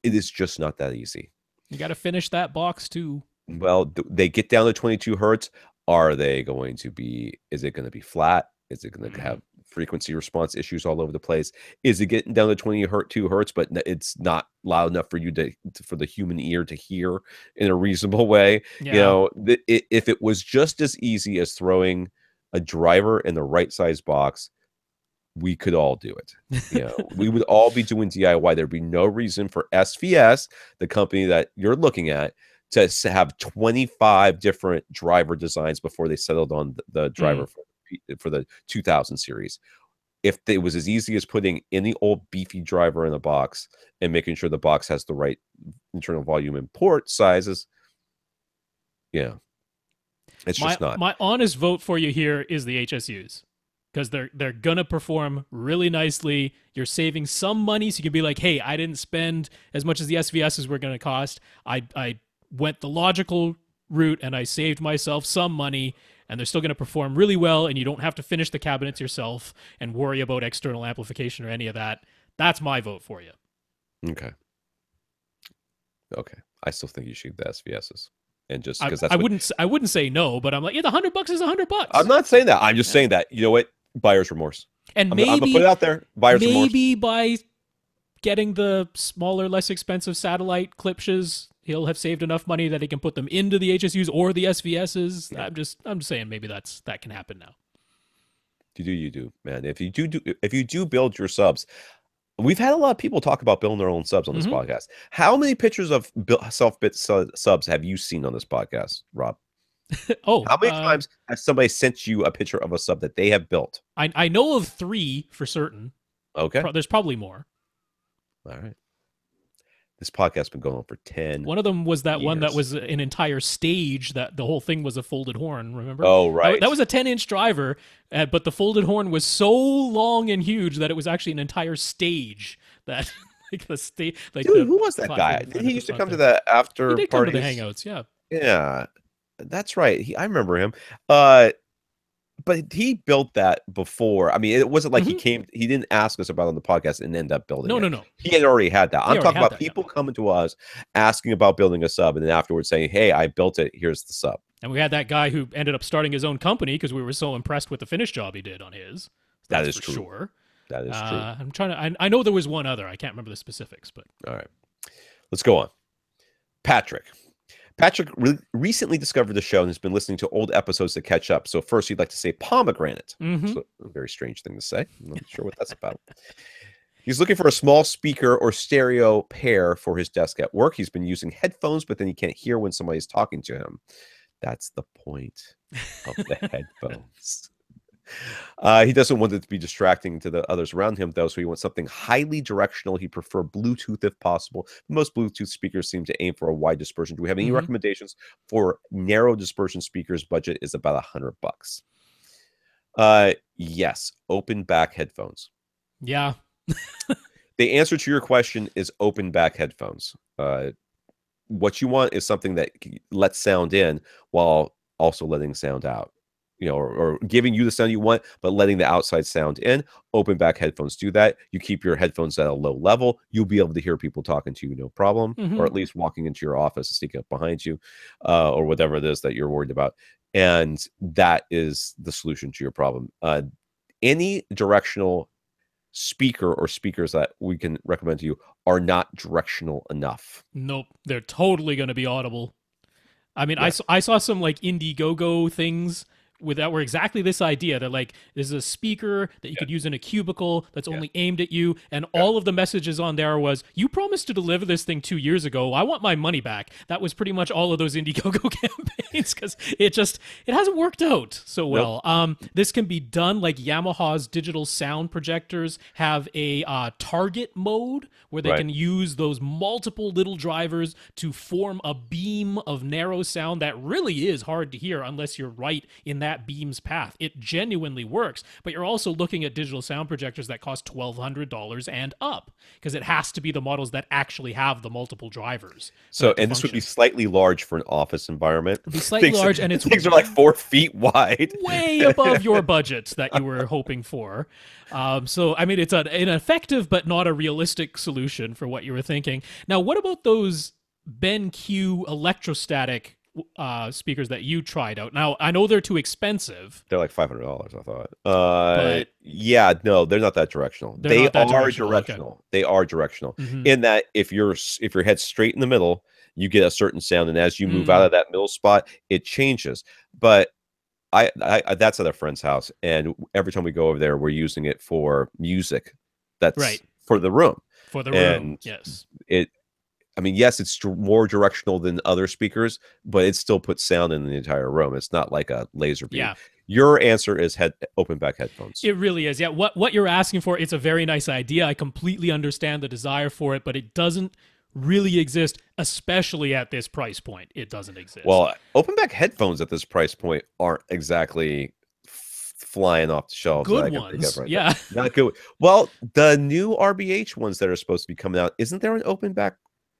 is just not that easy. You got to finish that box too. Well, they get down to 22 hertz. Is it going to be flat? Is it going to have frequency response issues all over the place? Is it getting down to 22 hertz, but it's not loud enough for you for the human ear to hear in a reasonable way? Yeah. If it was just as easy as throwing a driver in the right size box, we could all do it. We would all be doing DIY. There'd be no reason for SVS, the company that you're looking at, to have 25 different driver designs before they settled on the driver for the 2000 series. If it was as easy as putting any old beefy driver in a box and making sure the box has the right internal volume and port sizes, it's just not. My honest vote for you here is the HSUs, because they're gonna perform really nicely. You're saving some money, so you can be like, hey, I didn't spend as much as the SVSs were gonna cost. I went the logical route and I saved myself some money, and they're still going to perform really well, and you don't have to finish the cabinets yourself and worry about external amplification or any of that. That's my vote for you. Okay. I still think you should get the SVSs. And just because I wouldn't say no, but I'm like, the $100 is $100. I'm not saying that. I'm just saying that, you know what? Buyer's remorse. And I'm gonna put it out there. Buyer's remorse. Maybe by getting the smaller, less expensive satellite clipshes, he'll have saved enough money that he can put them into the HSUs or the SVSs. Yeah. I'm just saying maybe that can happen now. You do, man. If you do build your subs, we've had a lot of people talk about building their own subs on this podcast. How many pictures of self-built subs have you seen on this podcast, Rob? Oh, How many times has somebody sent you a picture of a sub that they have built? I know of 3 for certain. Okay. There's probably more. All right. This podcast has been going on for 10 One of them was that one that years. was an entire stage that the whole thing was a folded horn, remember? Oh, right. That was a 10-inch driver, but the folded horn was so long and huge that it was actually an entire stage that like the state like Dude, the who was that guy? platform Did at he the used to front come to there. the after He did come to parties? the hangouts, yeah. Yeah, that's right. I remember him. But he built that before. I mean, it wasn't like he didn't ask us about it on the podcast and end up building it. No. He had already had that. I'm talking about that, people coming to us asking about building a sub and then afterwards saying, hey, I built it. Here's the sub. And we had that guy who ended up starting his own company because we were so impressed with the finished job he did on his. That is for true. Sure. That is true. I'm trying to. I know there was one other. I can't remember the specifics, but all right, let's go on. Patrick recently discovered the show and has been listening to old episodes to catch up. So first, he'd like to say pomegranate. So a very strange thing to say. I'm not sure what that's about. He's looking for a small speaker or stereo pair for his desk at work. He's been using headphones, but then he can't hear when somebody's talking to him. That's the point of the headphones. He doesn't want it to be distracting to the others around him, though, so he wants something highly directional. He'd prefer Bluetooth if possible. Most Bluetooth speakers seem to aim for a wide dispersion. Do we have any recommendations for narrow dispersion speakers? Budget is about $100. Yes, open back headphones. Yeah. The answer to your question is open back headphones. What you want is something that lets sound in while also letting sound out. You know, or giving you the sound you want, but letting the outside sound in. Open back headphones do that. You keep your headphones at a low level. You'll be able to hear people talking to you, no problem, or at least walking into your office and sneaking up behind you, or whatever it is that you're worried about. And that is the solution to your problem. Any directional speaker or speakers that we can recommend to you are not directional enough. Nope, they're totally going to be audible. I mean, yeah. I saw some like Indiegogo things that were exactly this idea. They're like, there's a speaker that you could use in a cubicle that's only aimed at you, and all of the messages on there was, you promised to deliver this thing 2 years ago. I want my money back. That was pretty much all of those Indiegogo campaigns because it hasn't worked out so well. Nope. This can be done like Yamaha's digital sound projectors have a target mode where they can use those multiple little drivers to form a beam of narrow sound that really is hard to hear unless you're right in that beam's path. It genuinely works, but you're also looking at digital sound projectors that cost $1,200 and up because it has to be the models that actually have the multiple drivers. So, and this would be slightly large for an office environment. It'd be slightly large, and it's things are like 4 feet wide, way above your budget that you were hoping for. So, I mean, it's an effective but not a realistic solution for what you were thinking. Now, what about those BenQ electrostatic speakers that you tried out? Now, I know they're too expensive. They're like $500, I thought. Yeah, no, they're not that directional. They are directional. Okay. They are directional in that if your head's straight in the middle, you get a certain sound, and as you move out of that middle spot, it changes. But I that's at a friend's house, and every time we go over there, we're using it for music. That's for the room. For the room, yes. I mean, yes, it's more directional than other speakers, but it still puts sound in the entire room. It's not like a laser beam. Yeah. Your answer is open back headphones. It really is. Yeah. What you're asking for, it's a very nice idea. I completely understand the desire for it, but it doesn't really exist, especially at this price point. It doesn't exist. Well, open back headphones at this price point aren't exactly flying off the shelves. Good ones. Yeah. Not good. Well, the new RBH ones that are supposed to be coming out, isn't there an open back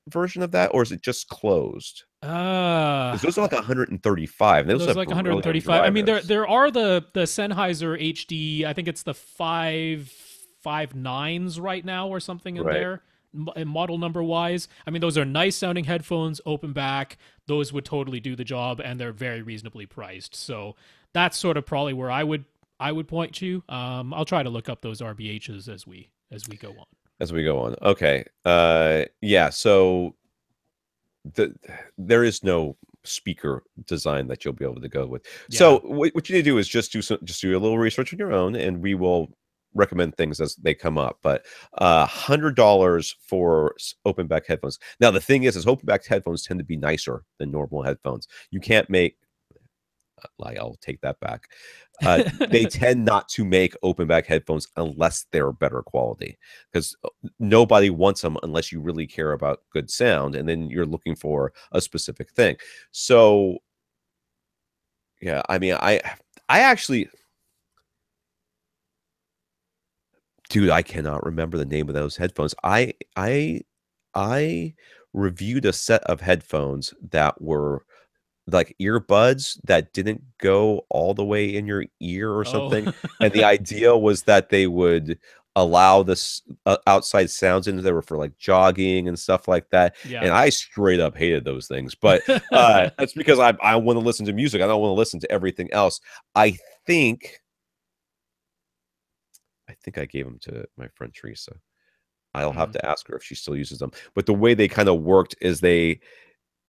version of that, or is it just closed? Those are like 135. Those are like 135. I mean, there are the Sennheiser HD. I think it's the 559s right now or something in there, model number wise. I mean, those are nice sounding headphones, open back. Those would totally do the job, and they're very reasonably priced. So that's sort of probably where I would point you. I'll try to look up those RBHs as we go on. As we go on. Okay. Yeah. So there is no speaker design that you'll be able to go with. Yeah. So what you need to do is just do a little research on your own, and we will recommend things as they come up. But $100 for open back headphones. Now the thing is open back headphones tend to be nicer than normal headphones. You can't make I'll take that back. They tend not to make open back headphones unless they're better quality, because nobody wants them unless you really care about good sound, and then you're looking for a specific thing. So yeah, I mean, I actually, dude, I cannot remember the name of those headphones. I reviewed a set of headphones that were like earbuds that didn't go all the way in your ear or something. And the idea was that they would allow this outside sounds in. They were for like jogging and stuff like that. Yeah. And I straight up hated those things. But that's because I want to listen to music. I don't want to listen to everything else. I think I gave them to my friend Teresa. I'll have to ask her if she still uses them. But the way they kind of worked is they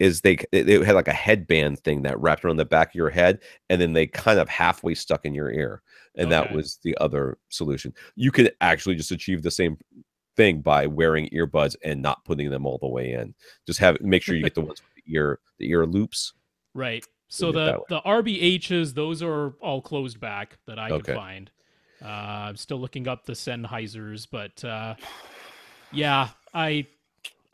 had like a headband thing that wrapped around the back of your head, and then they kind of halfway stuck in your ear, and that was the other solution. You could actually just achieve the same thing by wearing earbuds and not putting them all the way in. Just make sure you get the ones with the ear loops. Right. So the RBHs, those are all closed back that I could find. I'm still looking up the Sennheisers, but yeah, I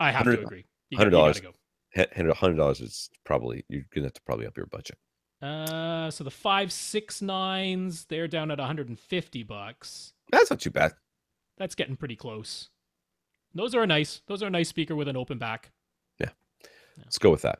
have to agree. $100. $100 is probably, you're gonna have to probably up your budget. So the 569s, they're down at $150. That's not too bad. That's getting pretty close. Those are a nice speaker with an open back. Yeah. Let's go with that.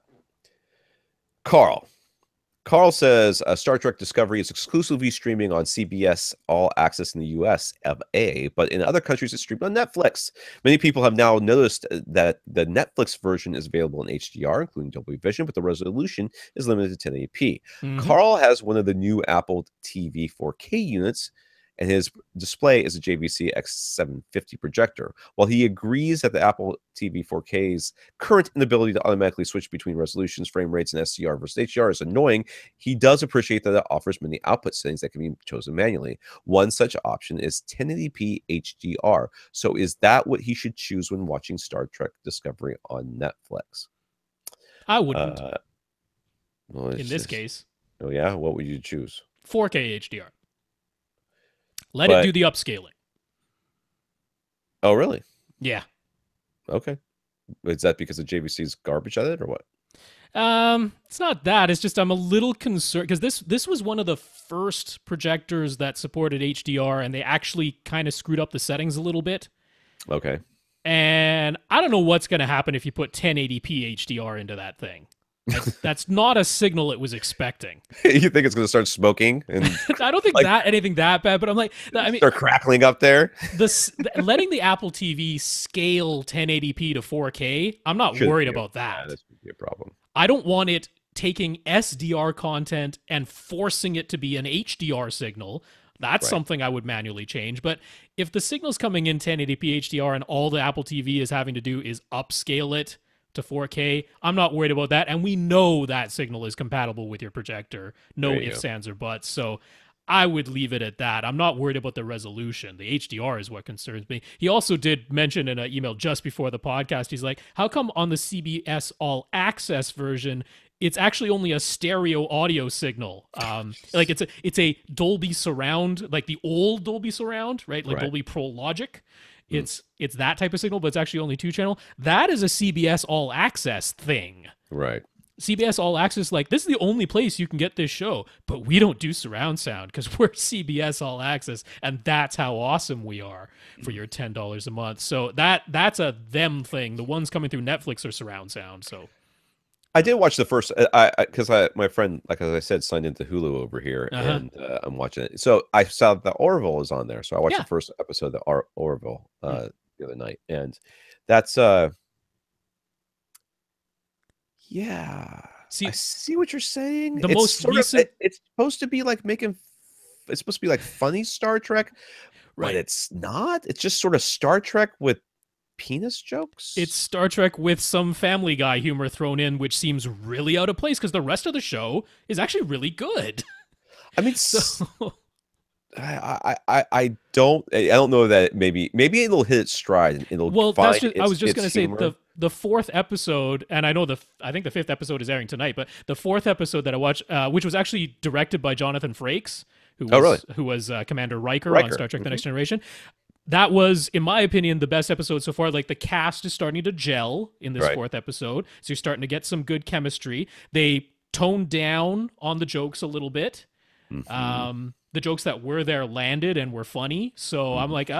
Carl says Star Trek Discovery is exclusively streaming on CBS All Access in the US of A, but in other countries it's streamed on Netflix. Many people have now noticed that the Netflix version is available in HDR, including Dolby Vision, but the resolution is limited to 1080p. Carl has one of the new Apple TV 4K units, and his display is a JVC X750 projector. While he agrees that the Apple TV 4K's current inability to automatically switch between resolutions, frame rates, and SDR versus HDR is annoying, he does appreciate that it offers many output settings that can be chosen manually. One such option is 1080p HDR. So is that what he should choose when watching Star Trek Discovery on Netflix? I wouldn't. In this case. Oh, yeah? What would you choose? 4K HDR. Let it do the upscaling. Oh, really? Yeah. Okay. Is that because the JVC's garbage at it or what? It's not that. It's just I'm a little concerned because this was one of the first projectors that supported HDR, and they actually kind of screwed up the settings a little bit. Okay. And I don't know what's going to happen if you put 1080p HDR into that thing. That's not a signal it was expecting. You think it's going to start smoking? And I don't think anything that bad, but I'm like, I mean, they're crackling up there. Letting the Apple TV scale 1080p to 4K, I'm not worried about that. That would be a problem. I don't want it taking SDR content and forcing it to be an HDR signal. That's something I would manually change. But if the signal's coming in 1080p HDR and all the Apple TV is having to do is upscale it to 4K, I'm not worried about that. And we know that signal is compatible with your projector. No ifs, ands, or buts. So I would leave it at that. I'm not worried about the resolution. The HDR is what concerns me. He also did mention in an email just before the podcast, he's like, how come on the CBS All Access version, it's actually only a stereo audio signal? Like it's a Dolby surround, like the old Dolby surround, right? Like Dolby Pro Logic. It's that type of signal, but it's actually only 2-channel. That is a CBS All Access thing. Right. CBS All Access, like, this is the only place you can get this show, but we don't do surround sound because we're CBS All Access, and that's how awesome we are for your $10 a month. So that's a them thing. The ones coming through Netflix are surround sound. So I did watch the first, because my friend, like as I said, signed into Hulu over here, and I'm watching it. So I saw that Orville is on there, so I watched the first episode of Orville the other night, and that's yeah. I see what you're saying. The most recent, it's supposed to be like it's supposed to be like funny Star Trek, but it's not. It's just sort of Star Trek with penis jokes. It's Star Trek with some Family Guy humor thrown in, which seems really out of place because the rest of the show is actually really good. I mean, I don't know that maybe it'll hit its stride and it'll. Well, I was just going to say the fourth episode, and I know I think the fifth episode is airing tonight, but the fourth episode that I watched, which was actually directed by Jonathan Frakes, who was Commander Riker on Star Trek: The Next Generation. That was, in my opinion, the best episode so far. Like, the cast is starting to gel in this fourth episode, so you're starting to get some good chemistry. They toned down on the jokes a little bit. The jokes that were there landed and were funny. So I'm like,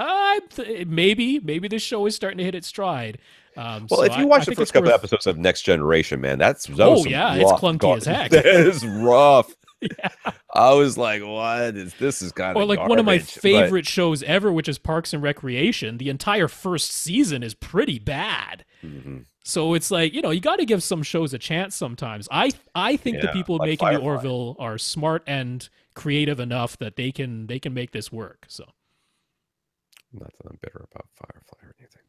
maybe this show is starting to hit its stride. Well, so if you watch the first couple episodes of Next Generation, man, it's clunky as heck. That is rough. Yeah. I was like, what is this? Is kind of like garbage. One of my favorite shows ever, which is Parks and Recreation. The entire first season is pretty bad. So it's like, you got to give some shows a chance sometimes. I think the people like making Firefly. The Orville are smart and creative enough that they can make this work. So, not that I'm bitter about Firefly or anything.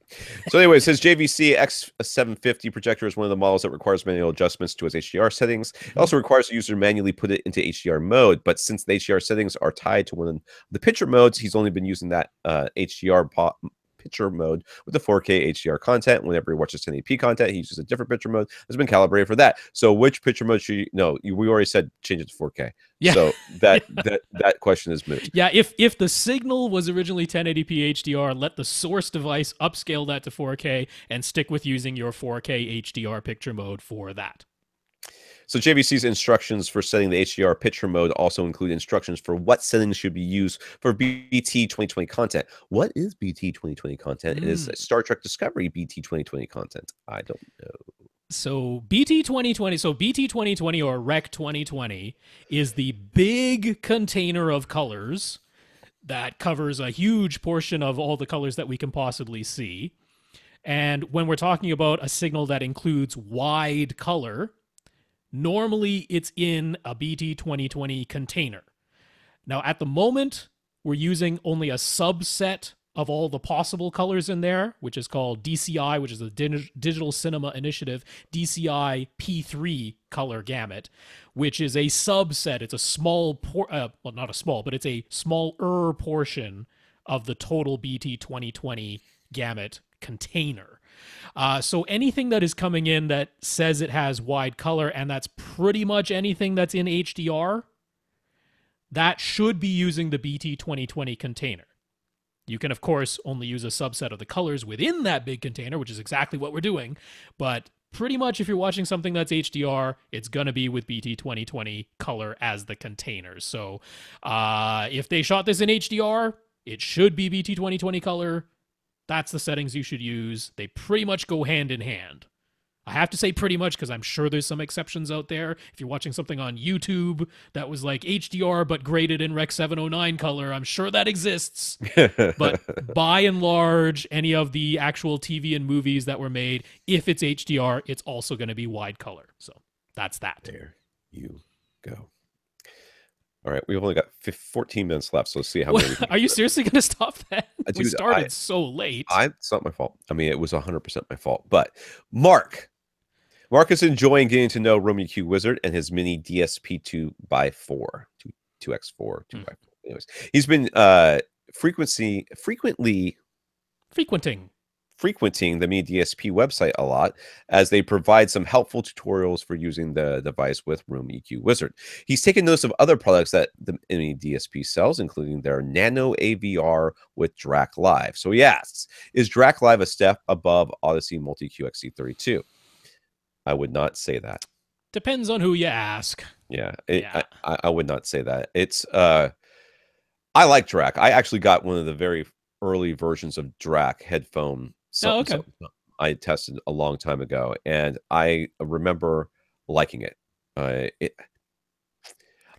So anyway, it says JVC X750 projector is one of the models that requires manual adjustments to its HDR settings. It also requires the user to manually put it into HDR mode, but since the HDR settings are tied to one of the picture modes, he's only been using that HDR picture mode with the 4K HDR content. Whenever he watches 1080p content, he uses a different picture mode that's been calibrated for that. So which picture mode should you know? We already said change it to 4K. Yeah. So that question is moot. Yeah, if the signal was originally 1080p HDR, let the source device upscale that to 4K and stick with using your 4K HDR picture mode for that. So JVC's instructions for setting the HDR picture mode also include instructions for what settings should be used for BT 2020 content. What is BT 2020 content? It is Star Trek Discovery BT 2020 content. I don't know. So BT 2020 or Rec 2020 is the big container of colors that covers a huge portion of all the colors that we can possibly see. And when we're talking about a signal that includes wide color, normally it's in a BT 2020 container. Now, at the moment, we're using only a subset of all the possible colors in there, which is called DCI, which is the Digital Cinema Initiative, DCI P3 color gamut, which is a subset. It's a small, well, not a small, but it's a smaller portion of the total BT 2020 gamut container. So anything that is coming in that says it has wide color, and that's pretty much anything that's in HDR, that should be using the BT 2020 container. You can, of course, only use a subset of the colors within that big container, which is exactly what we're doing. But pretty much if you're watching something that's HDR, it's going to be with BT 2020 color as the container. So if they shot this in HDR, it should be BT 2020 color. That's the settings you should use. They pretty much go hand in hand. I have to say pretty much because I'm sure there's some exceptions out there. If you're watching something on YouTube that was like HDR but graded in Rec 709 color, I'm sure that exists. But by and large, any of the actual TV and movies that were made, if it's HDR, it's also going to be wide color. So that's that. There you go. All right, we've only got 14 minutes left, so let's see how many. Are you seriously going to stop that? We started so late. It's not my fault. I mean, it was 100% my fault. But Mark is enjoying getting to know Room EQ Wizard and his mini DSP 2x4, 2x4, 2x4. Anyways, he's been frequenting the Mini DSP website a lot, as they provide some helpful tutorials for using the device with Room EQ Wizard. He's taken notice of other products that the Mini DSP sells, including their Nano AVR with DRAC Live. So he asks, is DRAC Live a step above Odyssey Multi-Q XC32? I would not say that. Depends on who you ask. Yeah, I would not say that. It's I like DRAC. I actually got one of the very early versions of DRAC headphone. So I tested a long time ago, and I remember liking it. I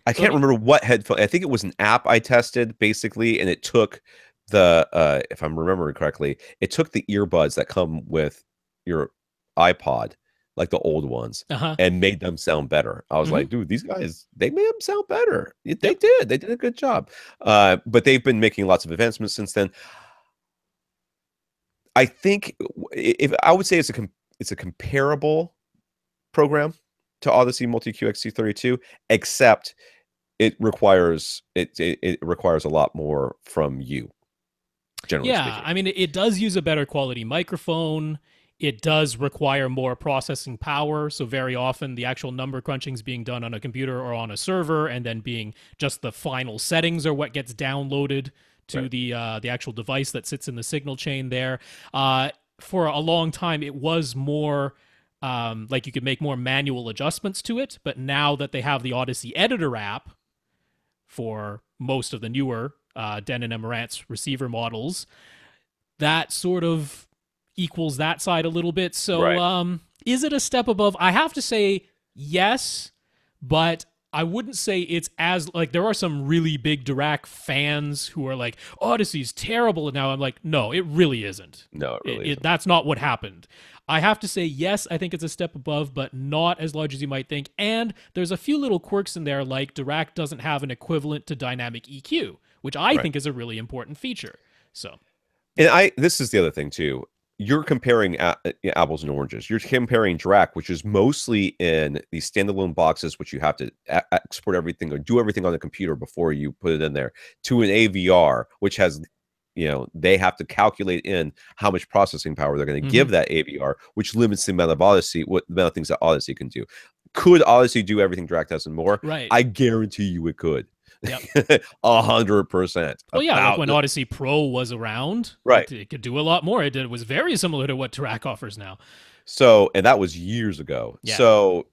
can't remember what headphone. I think it was an app I tested basically, and it took the if I'm remembering correctly, it took the earbuds that come with your iPod, like the old ones, and made them sound better. I was like, dude, these guys, they made them sound better. They did a good job. But they've been making lots of advancements since then. I think if I would say it's a comparable program to Odyssey Multi-Q XC32, except it requires a lot more from you. Generally speaking. I mean, it does use a better quality microphone. It does require more processing power. So very often the actual number crunching is being done on a computer or on a server, and then being just the final settings are what gets downloaded to the actual device that sits in the signal chain there. For a long time, it was more like you could make more manual adjustments to it. But now that they have the Odyssey Editor app for most of the newer Denon and Marantz receiver models, that sort of equals that side a little bit. So is it a step above? I have to say yes, but I wouldn't say it's as, like, there are some really big Dirac fans who are like, Odyssey's terrible. And now I'm like, no, it really isn't. No, it really isn't. That's not what happened. I have to say, yes, I think it's a step above, but not as large as you might think. And there's a few little quirks in there, like Dirac doesn't have an equivalent to dynamic EQ, which I think is a really important feature. So, and this is the other thing too. You're comparing apples and oranges. You're comparing Dirac, which is mostly in these standalone boxes, which you have to export everything or do everything on the computer before you put it in there, to an AVR, which has, they have to calculate in how much processing power they're going to give that AVR, which limits the amount of the amount of things that Odyssey can do. Could Odyssey do everything Dirac does and more? Right. I guarantee you it could. Yep. 100%. Well, yeah, like when Odyssey Pro was around, right, it could do a lot more. It was very similar to what Dirac offers now. So, and that was years ago. Yeah. So,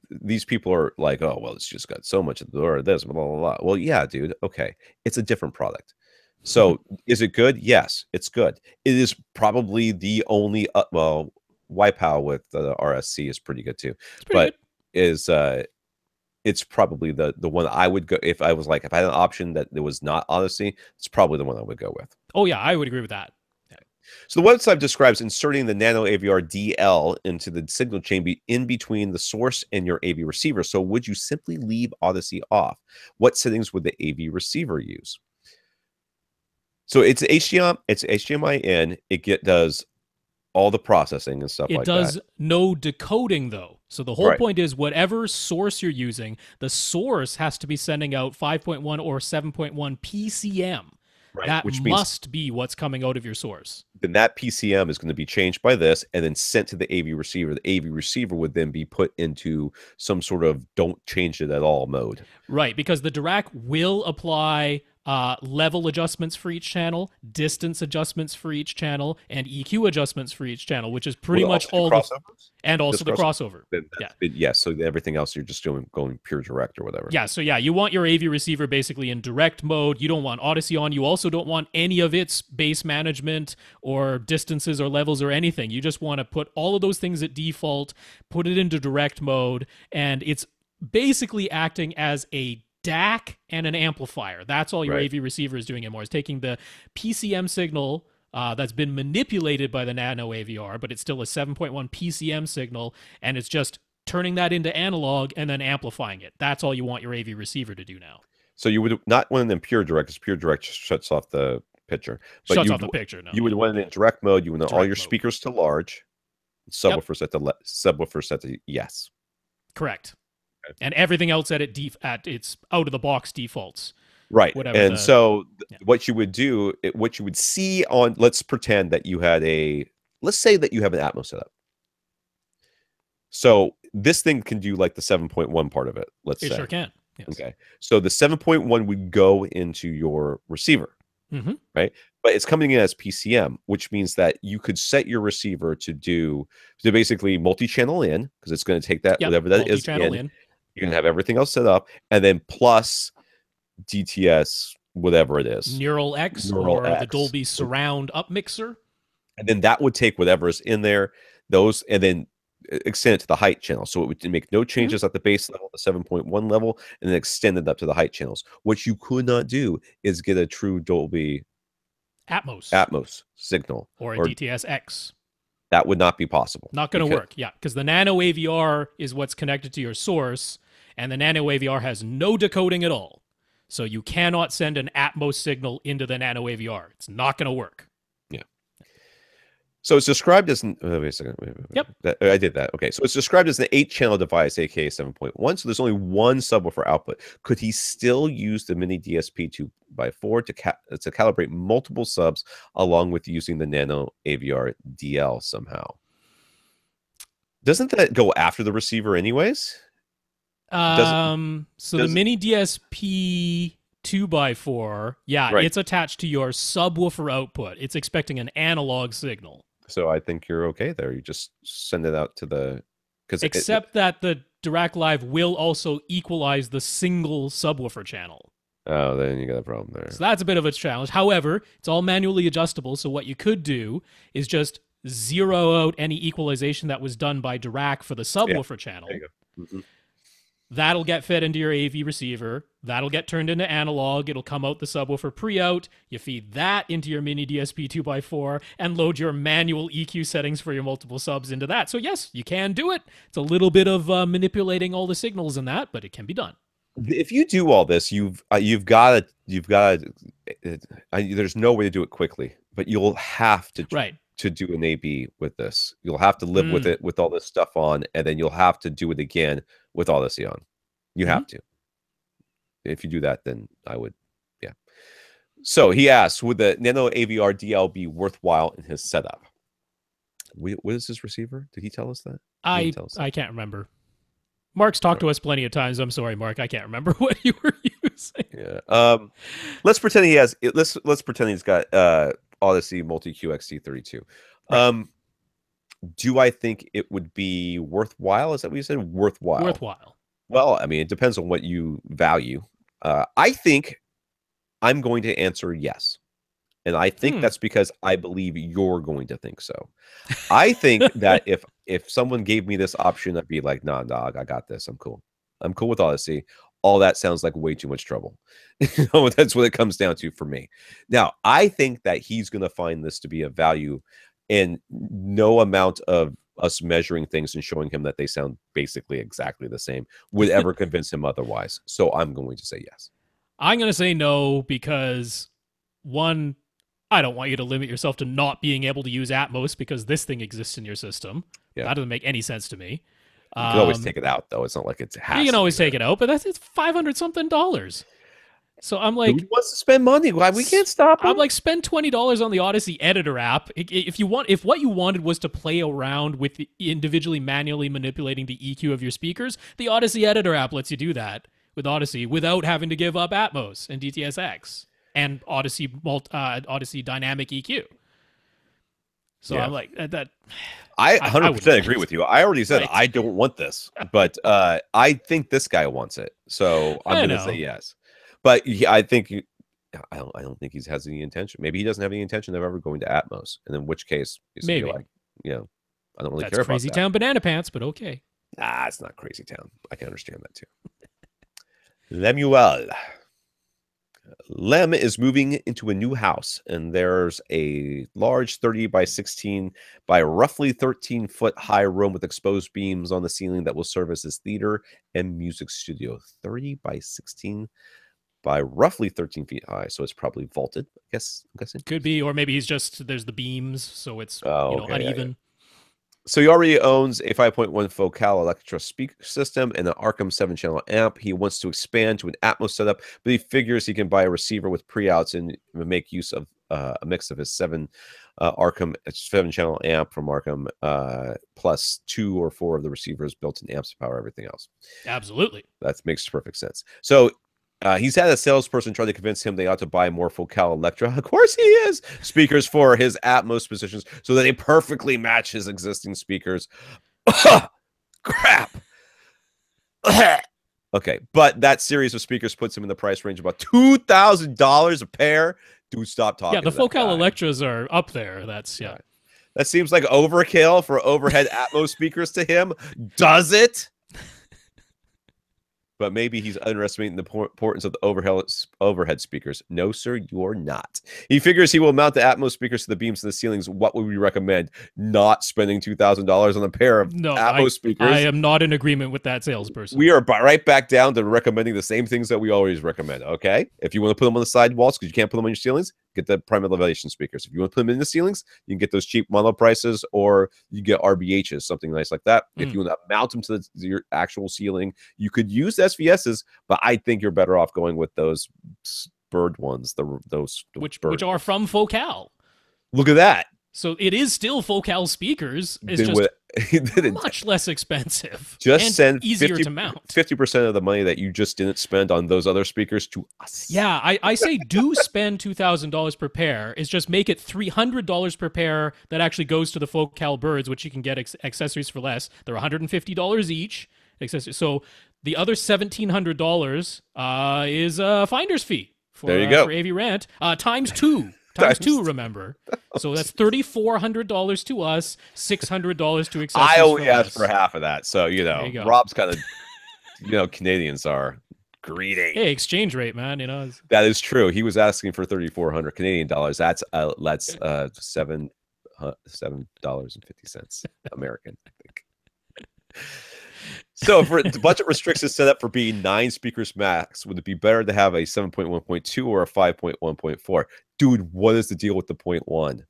these people are like, oh, well, it's just got so much at the door of this, blah, blah, blah. Well, yeah, dude. Okay. It's a different product. So, is it good? Yes, it's good. It is probably the only, Wipeout with the RSC is pretty good too. But good. It's probably the one I would go if I had an option that there was not Odyssey. It's probably the one I would go with. Oh yeah, I would agree with that. Yeah. So the website describes inserting the Nano AVR DL into the signal chain in between the source and your AV receiver. So would you simply leave Odyssey off? What settings would the AV receiver use? So it's HDMI in. It does all the processing and stuff like that. It does no decoding, though. So the whole point is whatever source you're using, the source has to be sending out 5.1 or 7.1 PCM. Right. That must be what's coming out of your source. Then that PCM is going to be changed by this and then sent to the AV receiver. The AV receiver would then be put into some sort of don't change it at all mode. Right, because the Dirac will apply level adjustments for each channel, distance adjustments for each channel, and EQ adjustments for each channel, which is pretty much all the and also the crossover. Yes, so everything else you're just going pure direct or whatever. Yeah, so you want your AV receiver basically in direct mode. You don't want Odyssey on. You also don't want any of its base management or distances or levels or anything. You just want to put all of those things at default, put it into direct mode, and it's basically acting as a DAC and an amplifier. That's all your AV receiver is doing anymore. It's taking the PCM signal that's been manipulated by the Nano AVR, but it's still a 7.1 PCM signal, and it's just turning that into analog and then amplifying it. That's all you want your AV receiver to do now. So you would not want it in pure direct, because pure direct shuts off the picture. But shuts off the picture, no. You would want it in direct mode. You would want all your speakers to large, subwoofer set to yes. Correct. And everything else at its out of the box defaults. Right. And what you would do, what you would see on, let's pretend that let's say that you have an Atmos setup. So this thing can do like the 7.1 part of it, let's say. It sure can. Yes. Okay. So the 7.1 would go into your receiver, right? But it's coming in as PCM, which means that you could set your receiver to basically multi-channel in, because it's going to take that, whatever that is in. You can have everything else set up, and then plus DTS, whatever it is. Neural X the Dolby Surround up mixer. And then that would take whatever is in there, and then extend it to the height channel. So it would make no changes at the base level, the 7.1 level, and then extend it up to the height channels. What you could not do is get a true Dolby Atmos signal. Or a DTS X. That would not be possible. Not going to work, because the Nano AVR is what's connected to your source, and the Nano AVR has no decoding at all. So you cannot send an Atmos signal into the Nano AVR. It's not going to work. Yeah. So it's described as wait a second. Yep. I did that. Okay. So it's described as an 8-channel device, aka 7.1. So there's only one subwoofer output. Could he still use the mini DSP 2x4 to calibrate multiple subs along with using the Nano AVR DL somehow? Doesn't that go after the receiver anyways? So the mini DSP 2x4, yeah, right. It's attached to your subwoofer output. It's expecting an analog signal. So I think you're okay there. You just send it out to the... Except that the Dirac Live will also equalize the single subwoofer channel. Oh, then you got a problem there. So that's a bit of a challenge. However, it's all manually adjustable. So what you could do is just zero out any equalization that was done by Dirac for the subwoofer channel. There you go. Mm-hmm. That'll get fed into your AV receiver. That'll get turned into analog. It'll come out the subwoofer pre-out. You feed that into your mini DSP 2x4 and load your manual EQ settings for your multiple subs into that. So yes, you can do it. It's a little bit of manipulating all the signals in that, but it can be done. If you do all this, you've got to. There's no way to do it quickly, but you'll have to to do an AB with this. You'll have to live with it with all this stuff on, and then you'll have to do it again with all this on. You have to. If you do that, then I would, yeah. So he asks, would the Nano AVR DL be worthwhile in his setup? What is his receiver? Did he tell us that? I can't remember. Mark's talked to us plenty of times. I'm sorry, Mark. I can't remember what you were using. Yeah. Let's pretend he has. Let's pretend he's got Odyssey Multi QXT32. Right. Do I think it would be worthwhile? Is that what you said? Worthwhile. Worthwhile. Well, I mean, it depends on what you value. I think I'm going to answer yes. And I think that's because I believe you're going to think so. I think that if someone gave me this option, I'd be like, nah, dog, I got this. I'm cool. I'm cool with Odyssey. All that sounds like way too much trouble. That's what it comes down to for me. Now, I think that he's going to find this to be a value, and no amount of us measuring things and showing him that they sound basically exactly the same would ever convince him otherwise. So I'm going to say yes. I'm going to say no because, one, I don't want you to limit yourself to not being able to use Atmos because this thing exists in your system. Yeah. That doesn't make any sense to me. You can always take it out, though. It's not like it's you can always take it out, but it's $500-something. So I'm like, who wants to spend money? Why we can't stop him? I'm like, spend $20 on the Odyssey editor app. If what you wanted was to play around with the individually manually manipulating the EQ of your speakers, the Odyssey editor app lets you do that with Odyssey without having to give up Atmos and DTS:X and Odyssey dynamic EQ. So yeah. I'm like that. I 100% agree with you. I already said I don't want this, but I think this guy wants it. So I'm going to say yes. But I think I don't think he has any intention. Maybe he doesn't have any intention of ever going to Atmos, and in which case he's maybe like, I don't really care about that. Crazy Town banana pants, but okay. Nah, it's not Crazy Town. I can understand that too. Lemuel. Lem is moving into a new house, and there's a large 30 by 16 by roughly 13-foot high room with exposed beams on the ceiling that will serve as his theater and music studio. 30 by 16 by roughly 13 feet high, so it's probably vaulted, I guess. I'm guessing. Could be, or maybe he's just, there's the beams, so it's uneven. Yeah. So he already owns a 5.1 Focal Electra speaker system and an Arkham 7-channel amp. He wants to expand to an Atmos setup, but he figures he can buy a receiver with pre-outs and make use of a mix of his Arkham 7-channel amp from Arkham plus 2 or 4 of the receivers built-in amps to power everything else. Absolutely. That makes perfect sense. So he's had a salesperson try to convince him they ought to buy more Focal Electra. Of course he is. Speakers for his Atmos positions so that they perfectly match his existing speakers. Crap. Okay, but that series of speakers puts him in the price range of about $2,000 a pair. Dude, stop talking. Yeah, the Focal Electras are up there. That's, yeah. Right. That seems like overkill for overhead Atmos speakers to him. Does it? But maybe he's underestimating the importance of the overhead speakers. No, sir, you're not. He figures he will mount the Atmos speakers to the beams and the ceilings. What would we recommend? Not spending $2,000 on a pair of Atmos speakers. I am not in agreement with that salesperson. We are right back down to recommending the same things that we always recommend, okay? If you want to put them on the sidewalls because you can't put them on your ceilings, Get the prime elevation speakers. If you want to put them in the ceilings, you can get those cheap mono prices, or you get RBHs, something nice like that. If you want to mount them to your actual ceiling, you could use SVSs, but I think you're better off going with those bird ones, which are from Focal. Look at that. So it is still Focal speakers. It's just much less expensive. Just and send easier to mount. 50% of the money that you just didn't spend on those other speakers to us. Yeah, I say do spend $2,000 per pair. It's just make it $300 per pair that actually goes to the Focal birds, which you can get accessories for less. They're $150 each. So the other $1,700 is a finder's fee for AV Rant times two. Times two, remember. So that's $3,400 to us, $600 to accessories. I only asked for half of that. So, Rob's kind of, Canadians are greedy. Hey, exchange rate, man. That is true. He was asking for 3,400 Canadian dollars. That's $7.50 American, I think. So for the budget restrictions set up for being 9 speakers max, would it be better to have a 7.1.2 or a 5.1.4? Dude, what is the deal with the 0.1?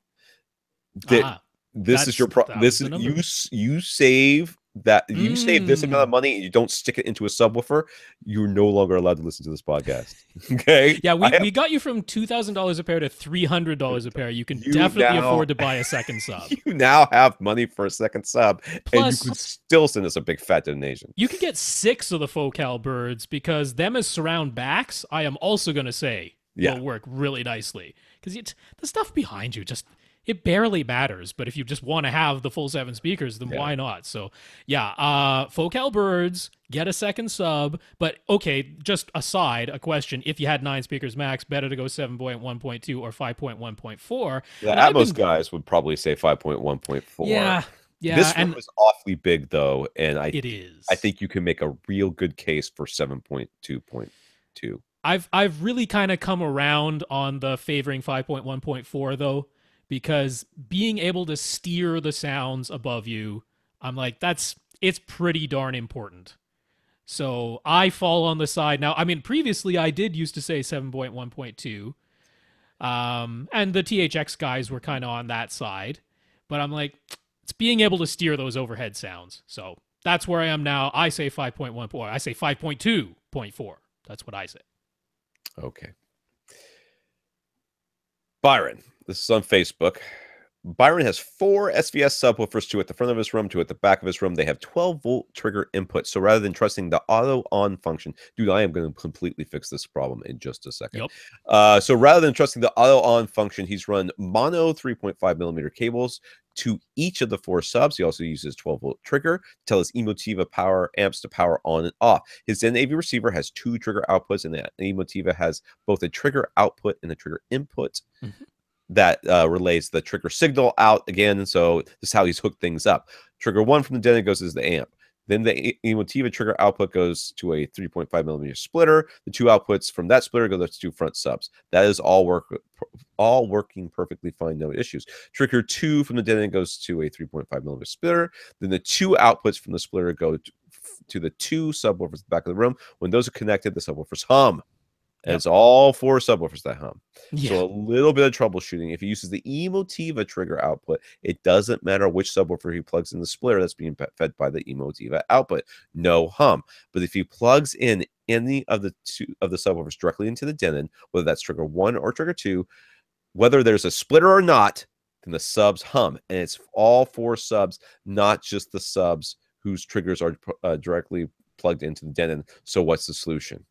This is your this is you save that you save this amount of money and you don't stick it into a subwoofer, you're no longer allowed to listen to this podcast. Okay? Yeah, we got you from $2,000 a pair to $300 a pair. You can definitely afford to buy a second sub. You now have money for a second sub. Plus, and you could still send us a big fat donation. You could get 6 of the Focal birds, because them as surround backs, I am also going to say will work really nicely. Because the stuff behind you just... it barely matters, but if you just want to have the full 7 speakers, then why not? So, Focal birds, get a second sub. But, okay, just aside, a question. If you had 9 speakers max, better to go 7.1.2 or 5.1.4. The Atmos guys would probably say 5.1.4. Yeah. This one was awfully big, though, and it is. I think you can make a real good case for 7.2.2. I've really kind of come around on the favoring 5.1.4, though. Because being able to steer the sounds above you, I'm like, it's pretty darn important. So I fall on the side. Now, I mean, previously I did used to say 7.1.2. And the THX guys were kind of on that side. But I'm like, it's being able to steer those overhead sounds. So that's where I am now. I say 5.1.4. I say 5.2.4. That's what I say. Okay. Byron. This is on Facebook. Byron has 4 SVS subwoofers, 2 at the front of his room, 2 at the back of his room. They have 12-volt trigger input. So rather than trusting the auto-on function, dude, I am going to completely fix this problem in just a second. Yep. So rather than trusting the auto-on function, he's run mono 3.5mm cables to each of the 4 subs. He also uses 12-volt trigger to tell his Emotiva power amps to power on and off. His NAV receiver has 2 trigger outputs, and the Emotiva has both a trigger output and a trigger input. Mm-hmm. That relays the trigger signal out again. And so this is how he's hooked things up. Trigger 1 from the Denon goes as the amp. Then the Emotiva trigger output goes to a 3.5mm splitter. The 2 outputs from that splitter go to 2 front subs. That is all working perfectly fine, no issues. Trigger 2 from the Denon goes to a 3.5mm splitter. Then the 2 outputs from the splitter go to the 2 subwoofers at the back of the room. When those are connected, the subwoofers hum. And it's all 4 subwoofers that hum. Yeah. So a little bit of troubleshooting. If he uses the Emotiva trigger output, it doesn't matter which subwoofer he plugs in the splitter that's being fed by the Emotiva output. No hum. But if he plugs in any of the 2 of the subwoofers directly into the Denon, whether that's trigger 1 or trigger 2, whether there's a splitter or not, then the subs hum. And it's all 4 subs, not just the subs whose triggers are directly plugged into the Denon. So what's the solution?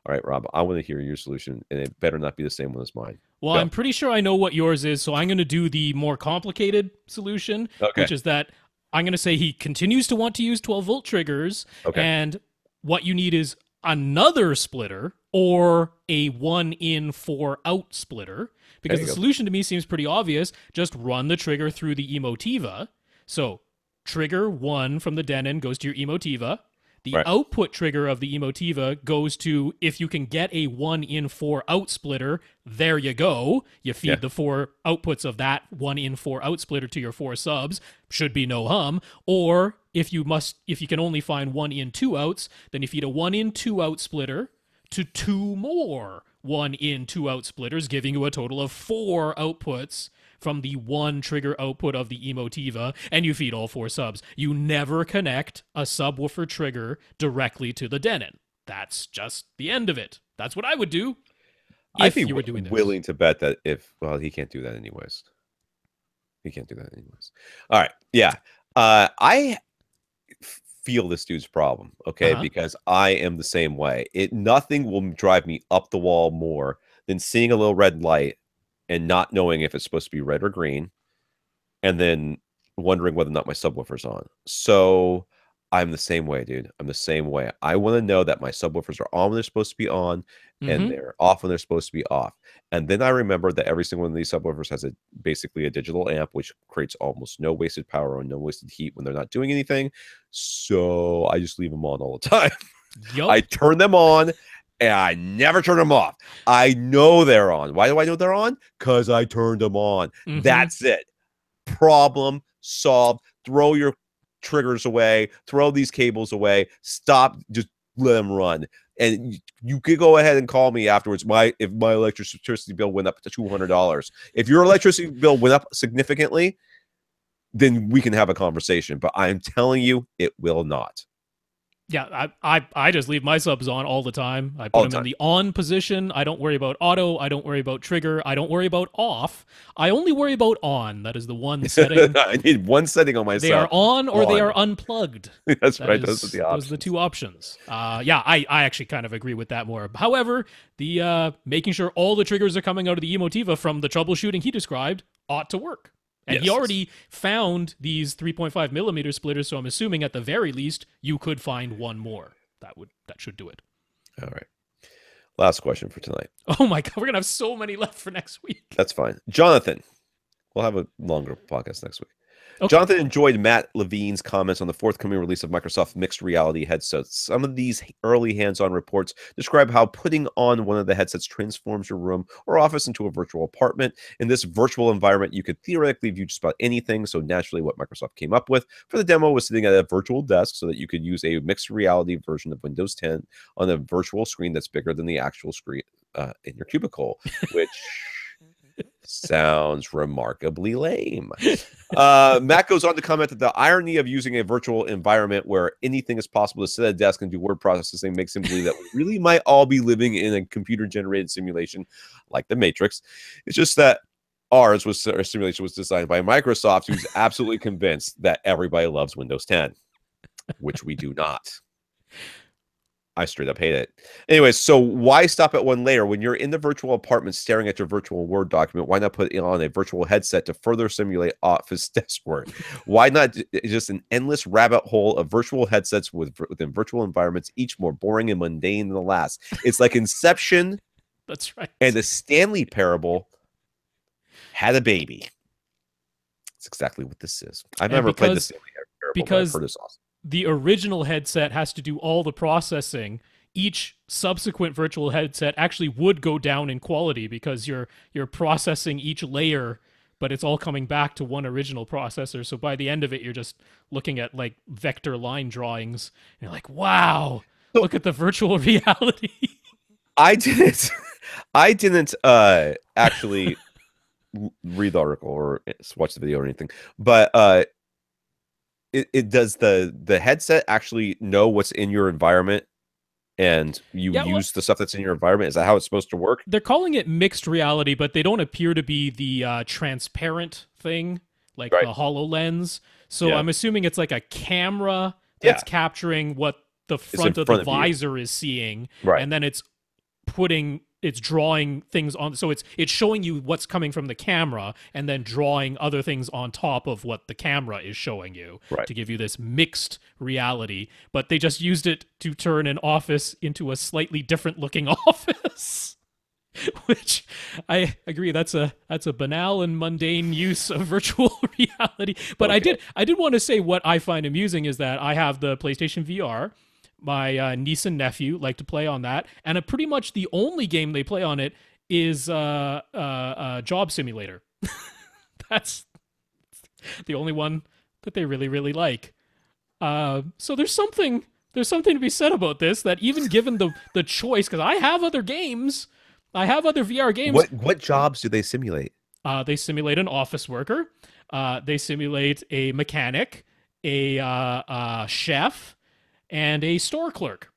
All right, Rob, I want to hear your solution, and it better not be the same one as mine. Well, I'm pretty sure I know what yours is, so I'm going to do the more complicated solution, which is that I'm going to say he continues to want to use 12-volt triggers, and what you need is another splitter or a 1-in, 4-out splitter, because the solution to me seems pretty obvious. Just run the trigger through the Emotiva. So trigger 1 from the Denon goes to your Emotiva. The output trigger of the Emotiva goes to, if you can get a 1-in, 4-out splitter, there you go. You feed the 4 outputs of that 1-in, 4-out splitter to your 4 subs. Should be no hum. Or if you can only find 1-in, 2-outs, then you feed a 1-in, 2-out splitter to 2 more 1 in, 2 out splitters, giving you a total of 4 outputs from the 1 trigger output of the Emotiva, and you feed all 4 subs. You never connect a subwoofer trigger directly to the Denon. That's just the end of it. That's what I would do if you were doing this. Willing to bet that he can't do that anyways. All right. Yeah. I feel this dude's problem, okay? Because I am the same way. Nothing will drive me up the wall more than seeing a little red light and not knowing if it's supposed to be red or green, and then wondering whether or not my subwoofer's on. So I'm the same way, dude. I'm the same way. I want to know that my subwoofers are on when they're supposed to be on, and they're off when they're supposed to be off. And then I remember that every single one of these subwoofers has basically a digital amp, which creates almost no wasted power and no wasted heat when they're not doing anything. So I just leave them on all the time. Yep. I turn them on, and I never turn them off. I know they're on. Why do I know they're on? Because I turned them on. That's it. Problem solved. Throw your triggers away. Throw these cables away. Stop. Just let them run. And you could go ahead and call me afterwards. If my electricity bill went up to $200, if your electricity bill went up significantly, then we can have a conversation. But I'm telling you, it will not. Yeah, I just leave my subs on all the time. I put them in the on position. I don't worry about auto. I don't worry about trigger. I don't worry about off. I only worry about on. That is the one setting. I need one setting on my sub. They are on or they are unplugged. That's right. Those are the options. Those are the 2 options. Yeah, I actually kind of agree with that more. However, the making sure all the triggers are coming out of the Emotiva from the troubleshooting he described ought to work. And he already found these 3.5 millimeter splitters, so I'm assuming at the very least you could find one more. That should do it. All right. Last question for tonight. Oh my God, we're gonna have so many left for next week. That's fine. Jonathan, we'll have a longer podcast next week. Okay. Jonathan enjoyed Matt Levine's comments on the forthcoming release of Microsoft mixed reality headsets. Some of these early hands-on reports describe how putting on one of the headsets transforms your room or office into a virtual apartment. In this virtual environment, you could theoretically view just about anything. So naturally, what Microsoft came up with for the demo was sitting at a virtual desk so that you could use a mixed reality version of Windows 10 on a virtual screen that's bigger than the actual screen in your cubicle, which sounds remarkably lame. Matt goes on to comment that the irony of using a virtual environment where anything is possible to sit at a desk and do word processing makes him believe that we really might all be living in a computer-generated simulation like the Matrix. It's just that our simulation was designed by Microsoft, who's absolutely convinced that everybody loves Windows 10, which we do not. I straight up hate it. Anyways, so why stop at one layer? When you're in the virtual apartment staring at your virtual Word document, why not put on a virtual headset to further simulate office desk work? Why not just an endless rabbit hole of virtual headsets within virtual environments, each more boring and mundane than the last? It's like Inception. That's right. And the Stanley Parable had a baby. That's exactly what this is. I've never played the Stanley Parable, because but I've heard it's awesome. The original headset has to do all the processing. Each subsequent virtual headset actually would go down in quality because you're processing each layer, but it's all coming back to one original processor. So by the end of it, you're just looking at like vector line drawings. And you're like, wow, look at the virtual reality. I didn't actually read the article or watch the video or anything, but it does the headset actually know what's in your environment and you use the stuff that's in your environment? Is that how it's supposed to work? They're calling it mixed reality, but they don't appear to be the transparent thing like the HoloLens. So I'm assuming it's like a camera that's capturing what the front of the visor is seeing, and then it's drawing things on, so it's showing you what's coming from the camera and then drawing other things on top of what the camera is showing you to give you this mixed reality. But they just used it to turn an office into a slightly different looking office, which I agree that's a banal and mundane use of virtual reality. But I did want to say what I find amusing is that I have the PlayStation VR. My niece and nephew like to play on that, and pretty much the only game they play on it is Job Simulator. That's the only one that they really, really like. So there's something to be said about this, that even given the choice, because I have other games I have other VR games. What jobs do they simulate? They simulate an office worker. They simulate a mechanic, a chef, and a store clerk.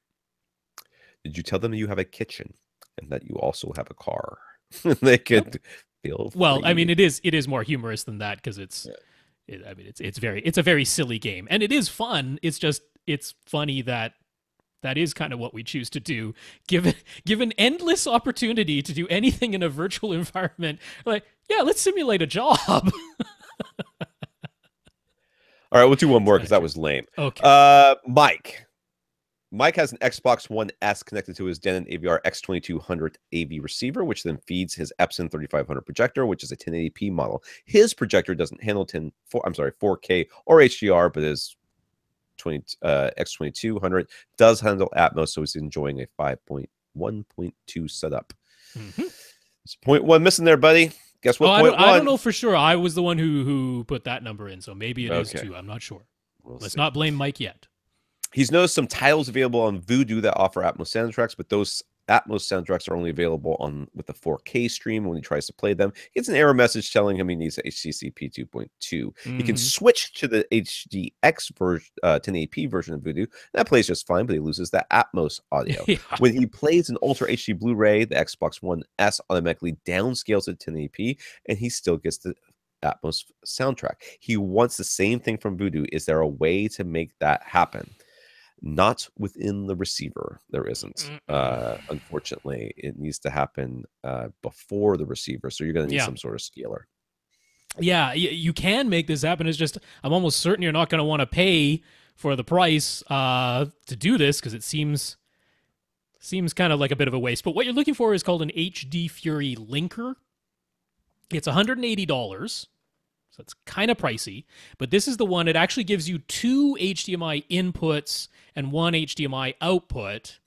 Did you tell them you have a kitchen and that you also have a car? They could feel free. Well, I mean, it is more humorous than that because it's a very silly game, and it is fun. It's funny that is kind of what we choose to do. Given endless opportunity to do anything in a virtual environment, like, yeah, let's simulate a job. All right, we'll do one more because that was lame. Okay. Mike has an Xbox One S connected to his Denon AVR X2200 AV receiver, which then feeds his Epson 3500 projector, which is a 1080p model. His projector doesn't handle 4K or HDR, but his X2200 does handle Atmos, so he's enjoying a 5.1.2 setup. Mm-hmm. There's 0.1 missing there, buddy. Guess what? I don't know for sure. I was the one who put that number in, so maybe it is too. I'm not sure. Let's not blame Mike yet. He's noticed some titles available on Vudu that offer Atmos soundtracks, but those Atmos soundtracks are only available with the 4K stream. When he tries to play them, he gets an error message telling him he needs HDCP 2.2. Mm-hmm. He can switch to the HDX 1080p version of Vudu. That plays just fine, but he loses that Atmos audio. Yeah. When he plays an Ultra HD Blu-ray, the Xbox One S automatically downscales to 1080p, and he still gets the Atmos soundtrack. He wants the same thing from Vudu. Is there a way to make that happen? Not within the receiver. There isn't. Unfortunately, it needs to happen before the receiver. So you're going to need some sort of scaler. Yeah, you can make this happen. It's just I'm almost certain you're not going to want to pay for the price to do this because it seems kind of like a bit of a waste. But what you're looking for is called an HD Fury linker. It's $180. So it's kind of pricey, but this is the one. It actually gives you 2 HDMI inputs and 1 HDMI output.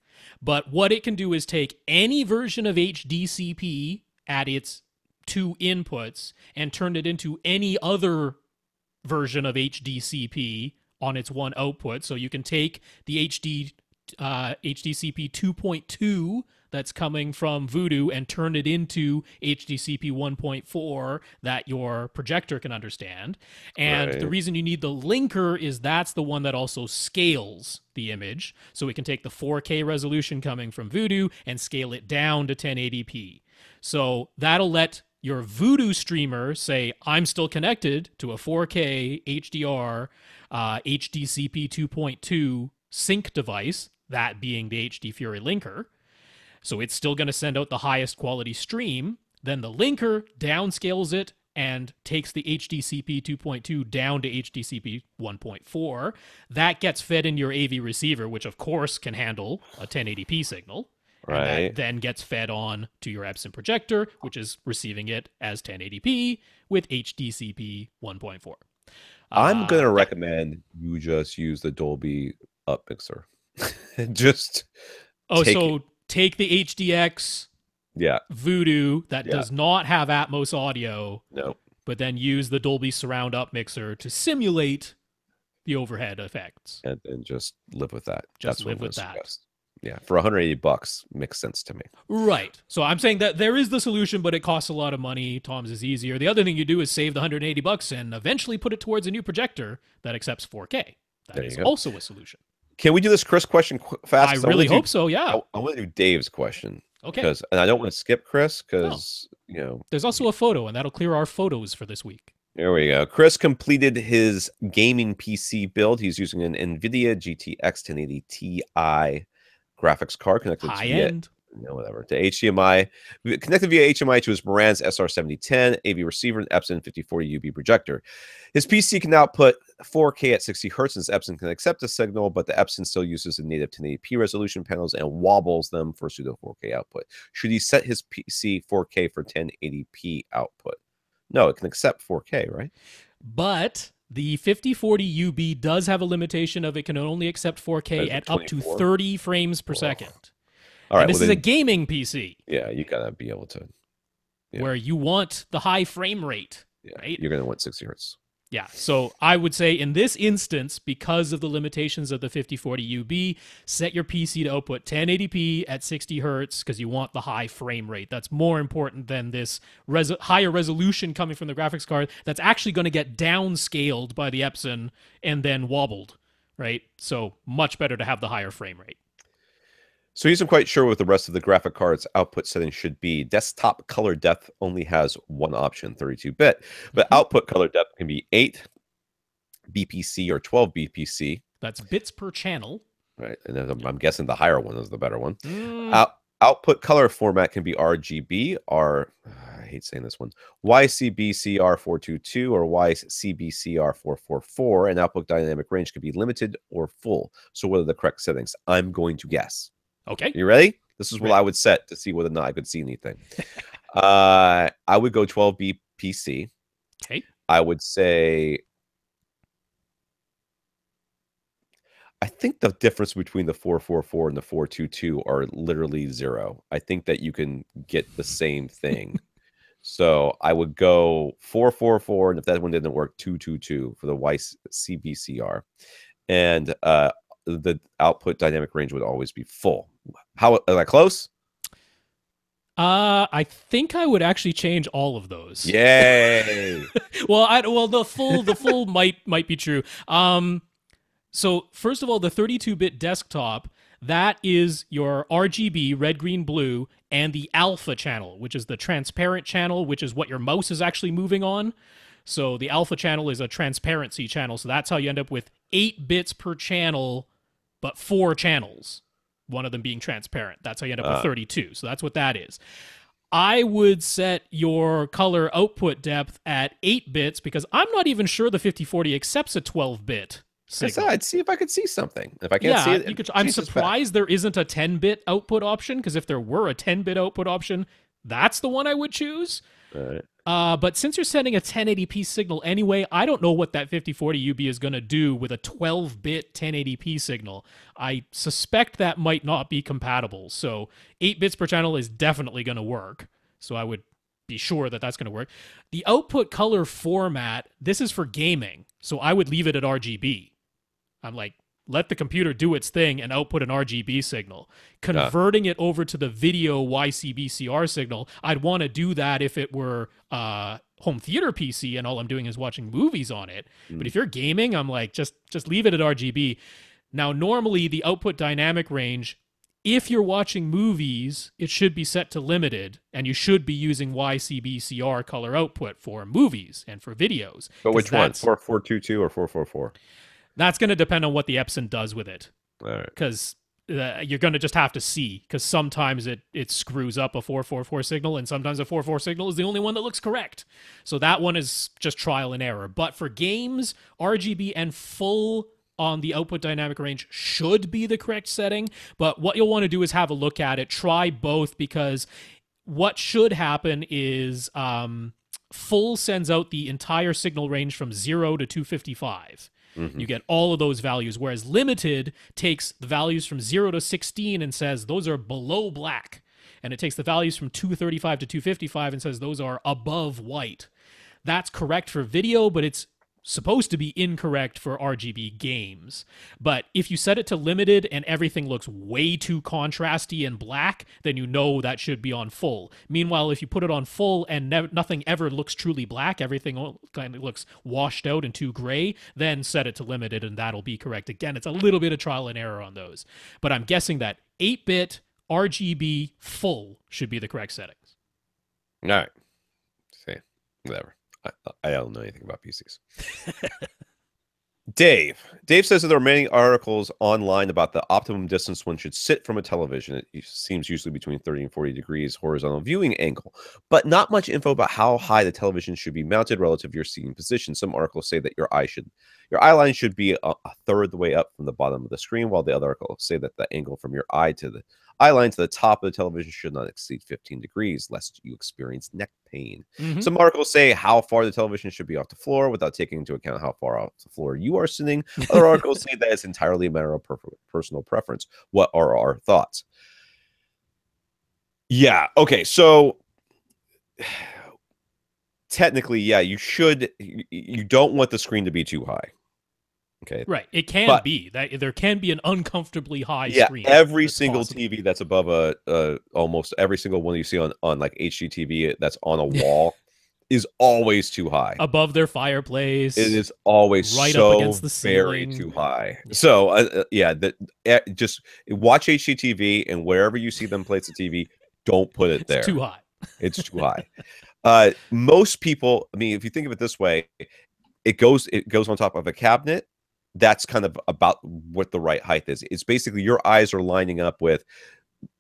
But what it can do is take any version of HDCP at its 2 inputs and turn it into any other version of HDCP on its 1 output. So you can take the HDCP 2.2 that's coming from Vudu and turn it into HDCP 1.4 that your projector can understand. And the reason you need the linker is that's the one that also scales the image. So it can take the 4K resolution coming from Vudu and scale it down to 1080p. So that'll let your Vudu streamer say, I'm still connected to a 4K HDR HDCP 2.2 sync device, that being the HD Fury linker. So it's still going to send out the highest quality stream. Then the linker downscales it and takes the HDCP 2.2 down to HDCP 1.4. That gets fed in your AV receiver, which of course can handle a 1080p signal. Right. And that then gets fed on to your Epson projector, which is receiving it as 1080p with HDCP 1.4. I'm going to recommend you just use the Dolby Up mixer. Just take the HDX Vudu that does not have Atmos audio, but then use the Dolby Surround Up mixer to simulate the overhead effects. And then just live with that. Just live with that. Suggest. Yeah, for $180 makes sense to me. Right. So I'm saying that there is the solution, but it costs a lot of money. Tom's is easier. The other thing you do is save the $180 and eventually put it towards a new projector that accepts 4K. That is also a solution. Can we do this Chris question fast? I really hope so, yeah. I want to do Dave's question. Okay. And I don't want to skip Chris because, There's also a photo, and that'll clear our photos for this week. There we go. Chris completed his gaming PC build. He's using an NVIDIA GTX 1080 Ti graphics card connected high-end. To HDMI, connected via HDMI to his Marantz SR7010 AV receiver and Epson 5040 UB projector. His PC can output 4K at 60 Hz, and his Epson can accept the signal, but the Epson still uses the native 1080p resolution panels and wobbles them for pseudo 4K output. Should he set his PC 4K for 1080p output? No, it can accept 4K, right? But the 5040 UB does have a limitation of it can only accept 4K at 24? Up to 30 frames per second. All right, and this is a gaming PC. Yeah, you gotta be able to. Where you want the high frame rate. Yeah, right? You're gonna want 60 Hz. Yeah, so I would say in this instance, because of the limitations of the 5040 UB, set your PC to output 1080p at 60 hertz because you want the high frame rate. That's more important than this higher resolution coming from the graphics card that's actually going to get downscaled by the Epson and then wobbled, right? So much better to have the higher frame rate. So he isn't quite sure what the rest of the graphic card's output settings should be. Desktop color depth only has one option, 32-bit, but output color depth can be 8 BPC or 12 BPC. That's bits per channel. Right, and I'm guessing the higher one is the better one. Output color format can be RGB, I hate saying this one, YCBCR422 or YCBCR444, and output dynamic range can be limited or full. So what are the correct settings? I'm going to guess. Okay. You ready? This is what I would set to see whether or not I could see anything. I would go 12 BPC. Okay. I would say, I think the difference between the 444 and the 422 are literally 0. I think that you can get the same thing. So I would go 444, and if that one didn't work, 222 for the YCBCR. And the output dynamic range would always be full. How am I close? I think I would actually change all of those. Yay! well, the full might be true. So first of all, the 32-bit desktop, that is your RGB, red, green, blue, and the alpha channel, which is the transparent channel, which is what your mouse is actually moving on. So the alpha channel is a transparency channel. So that's how you end up with 8 bits per channel, but 4 channels, one of them being transparent. That's how you end up with 32. So that's what that is. I would set your color output depth at 8 bits because I'm not even sure the 5040 accepts a 12-bit signal. I'd see if I could see something. If I can't see it, I'm surprised there isn't a 10-bit output option, because if there were a 10-bit output option, that's the one I would choose. All right. But since you're sending a 1080p signal anyway, I don't know what that 5040 UB is going to do with a 12-bit 1080p signal. I suspect that might not be compatible. So 8 bits per channel is definitely going to work. So I would be sure that that's going to work. The output color format, this is for gaming. So I would leave it at RGB. I'm like, let the computer do its thing and output an RGB signal. Converting it over to the video YCBCR signal, I'd want to do that if it were home theater PC and all I'm doing is watching movies on it. But if you're gaming, I'm like, just leave it at RGB. Now, normally the output dynamic range, if you're watching movies, it should be set to limited, and you should be using YCBCR color output for movies and for videos. But which one? 4422 or 444? That's going to depend on what the Epson does with it. All right. Because you're going to just have to see, because sometimes it screws up a 444 signal, and sometimes a 444 signal is the only one that looks correct. So that one is just trial and error. But for games, RGB and full on the output dynamic range should be the correct setting. But what you'll want to do is have a look at it. Try both, because what should happen is full sends out the entire signal range from 0 to 255. You get all of those values, whereas limited takes the values from 0 to 16 and says those are below black. And it takes the values from 235 to 255 and says those are above white. That's correct for video, but it's supposed to be incorrect for RGB games. But if you set it to limited and everything looks way too contrasty and black, then you know that should be on full. Meanwhile, if you put it on full and nothing ever looks truly black, everything kind of looks washed out and too gray, then set it to limited and that'll be correct. Again, it's a little bit of trial and error on those. But I'm guessing that 8-bit RGB full should be the correct settings. All right. See, whatever. I don't know anything about PCs. Dave says that there are many articles online about the optimum distance one should sit from a television. It seems usually between 30 and 40 degrees horizontal viewing angle, but not much info about how high the television should be mounted relative to your seating position. Some articles say that your eye line should be a third the way up from the bottom of the screen, while the other articles say that the angle from your eye to the eye line to the top of the television should not exceed 15 degrees, lest you experience neck pain. Some articles say how far the television should be off the floor without taking into account how far off the floor you are sitting. Other articles say that it's entirely a matter of personal preference. What are our thoughts? Yeah, okay, so technically, yeah, you don't want the screen to be too high. Okay. Right. It can But be that there can be an uncomfortably high yeah, screen. every single possible. TV that's above almost every single one you see on like HGTV that's on a wall is always too high. Above their fireplace. It is always right so up against the very ceiling. too high. Yeah. So just watch HGTV, and wherever you see them place the TV, don't put it there. It's too high. It's too high. Most people, I mean, if you think of it this way, it goes on top of a cabinet. That's kind of about what the right height is. It's basically your eyes are lining up with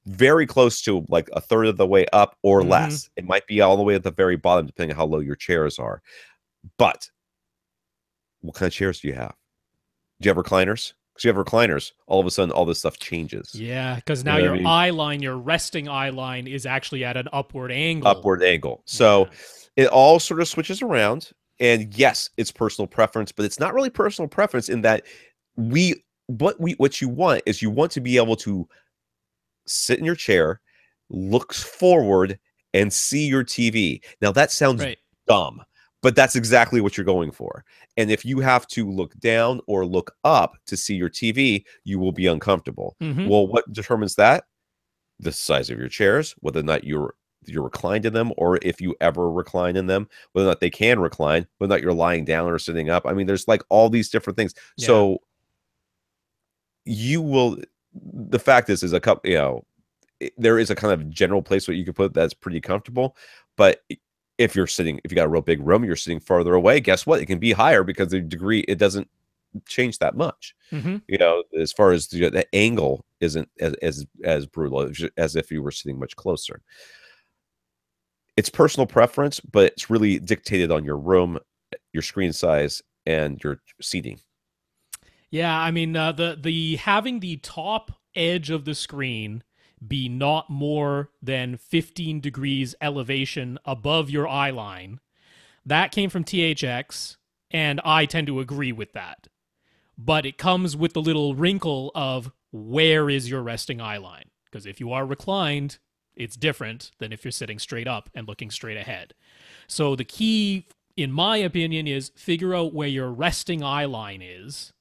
very close to like a third of the way up or less. It might be all the way at the very bottom, depending on how low your chairs are. But what kind of chairs do you have? Do you have recliners? Because you have recliners, all of a sudden all this stuff changes. Yeah, because now your eye line, your resting eye line, is actually at an upward angle. So it all sort of switches around. And yes, it's personal preference, but it's not really personal preference in that what you want is you want to be able to sit in your chair, look forward, and see your TV. Now that sounds dumb, but that's exactly what you're going for. And if you have to look down or look up to see your TV, you will be uncomfortable. Well, what determines that? The size of your chairs, whether or not you're reclined in them, or if you ever recline in them, whether or not they can recline, whether or not you're lying down or sitting up. I mean, there's like all these different things. Yeah. So the fact is a couple, there is a kind of general place where you can put that's pretty comfortable. But if you got a real big room, you're sitting farther away, guess what? It can be higher because the degree, it doesn't change that much. As far as the angle isn't as brutal as if you were sitting much closer. It's personal preference, but it's really dictated on your room, your screen size, and your seating. Yeah, I mean, the having the top edge of the screen be not more than 15 degrees elevation above your eye line, that came from THX, and I tend to agree with that. But it comes with the little wrinkle of where is your resting eye line? Because if you are reclined, it's different than if you're sitting straight up and looking straight ahead. So the key, in my opinion, is figure out where your resting eye line is,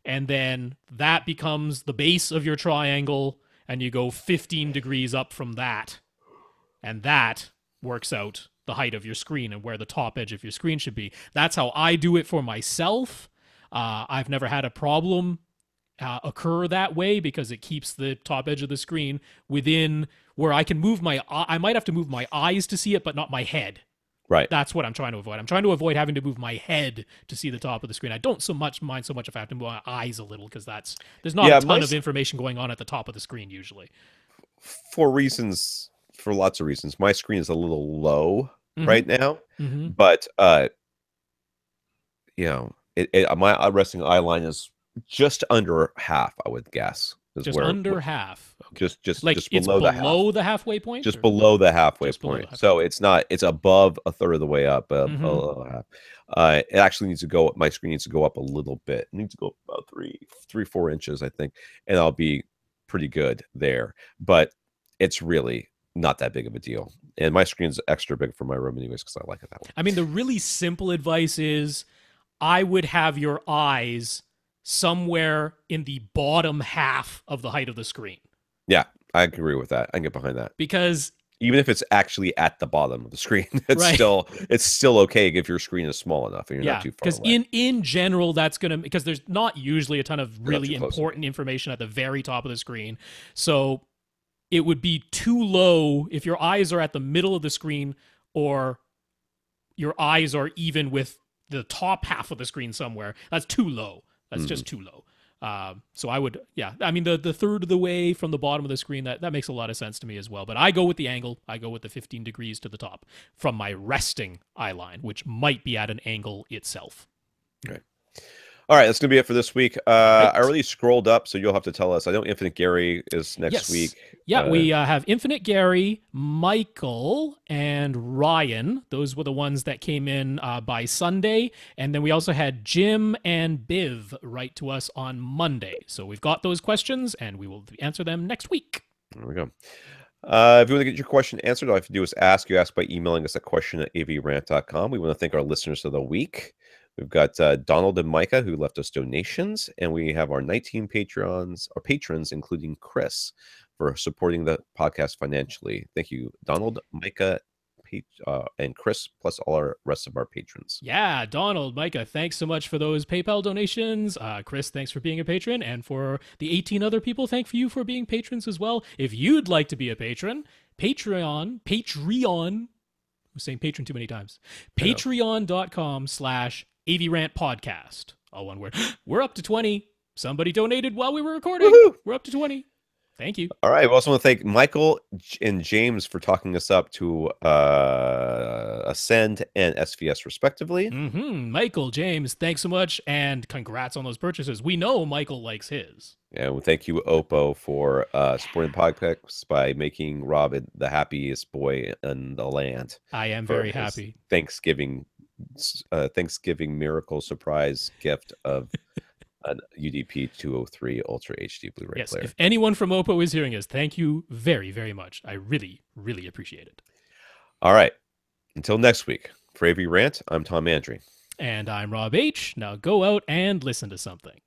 and then that becomes the base of your triangle, and you go 15 degrees up from that, and that works out the height of your screen and where the top edge of your screen should be. That's how I do it for myself. I've never had a problem occur that way because it keeps the top edge of the screen within where I can move I might have to move my eyes to see it, but not my head. Right. That's what I'm trying to avoid. I'm trying to avoid having to move my head to see the top of the screen. I don't mind so much if I have to move my eyes a little, because there's not a ton of information going on at the top of the screen usually. For lots of reasons. My screen is a little low right now, but my resting eye line is just under half, I would guess. Just under half. Okay. Just like just it's below the halfway point? Just below the halfway point. So it's above a third of the way up. Half. It actually needs to go, my screen needs to go up a little bit. It needs to go about 4 inches, I think. And I'll be pretty good there. But it's really not that big of a deal. And my screen's extra big for my room anyways, because I like it that way. I mean, the really simple advice is I would have your eyes somewhere in the bottom half of the height of the screen. Yeah, I agree with that. I can get behind that. Because even if it's actually at the bottom of the screen, it's still okay if your screen is small enough and you're not too far away. Because in general, that's going to, because there's not usually a ton of really important information at the very top of the screen. So it would be too low if your eyes are at the middle of the screen, or your eyes are even with the top half of the screen somewhere. That's too low. That's just too low. So I would, I mean, the third of the way from the bottom of the screen, that makes a lot of sense to me as well. But I go with the angle. I go with the 15 degrees to the top from my resting eye line, which might be at an angle itself. Okay. All right, that's going to be it for this week. I already scrolled up, so you'll have to tell us. I know Infinite Gary is next week. Yeah, we have Infinite Gary, Michael, and Ryan. Those were the ones that came in by Sunday. And then we also had Jim and Biv write to us on Monday. So we've got those questions, and we will answer them next week. There we go. If you want to get your question answered, all you have to do is ask. You ask by emailing us at question@avrant.com. We want to thank our listeners of the week. We've got Donald and Micah who left us donations, and we have our 19 patrons, including Chris, for supporting the podcast financially. Thank you, Donald, Micah, and Chris, plus all our rest of our patrons. Yeah, Donald, Micah, thanks so much for those PayPal donations. Chris, thanks for being a patron. And for the 18 other people, thank you for being patrons as well. If you'd like to be a patron, Patreon, I'm saying patron too many times, patreon.com/AVRant podcast. All one word. We're up to 20. Somebody donated while we were recording. Woohoo! We're up to 20. Thank you. All right. We also want to thank Michael and James for talking us up to Ascend and SVS, respectively. Michael, James, thanks so much. And congrats on those purchases. We know Michael likes his. And we thank you, Oppo, for supporting the podcast by making Rob the happiest boy in the land. I am very happy. Thanksgiving miracle surprise gift of an UDP 203 Ultra HD Blu-ray player. If anyone from Oppo is hearing us, thank you very, very much. I really, really appreciate it. All right. Until next week, for AV Rant, I'm Tom Andry. And I'm Rob H. Now go out and listen to something.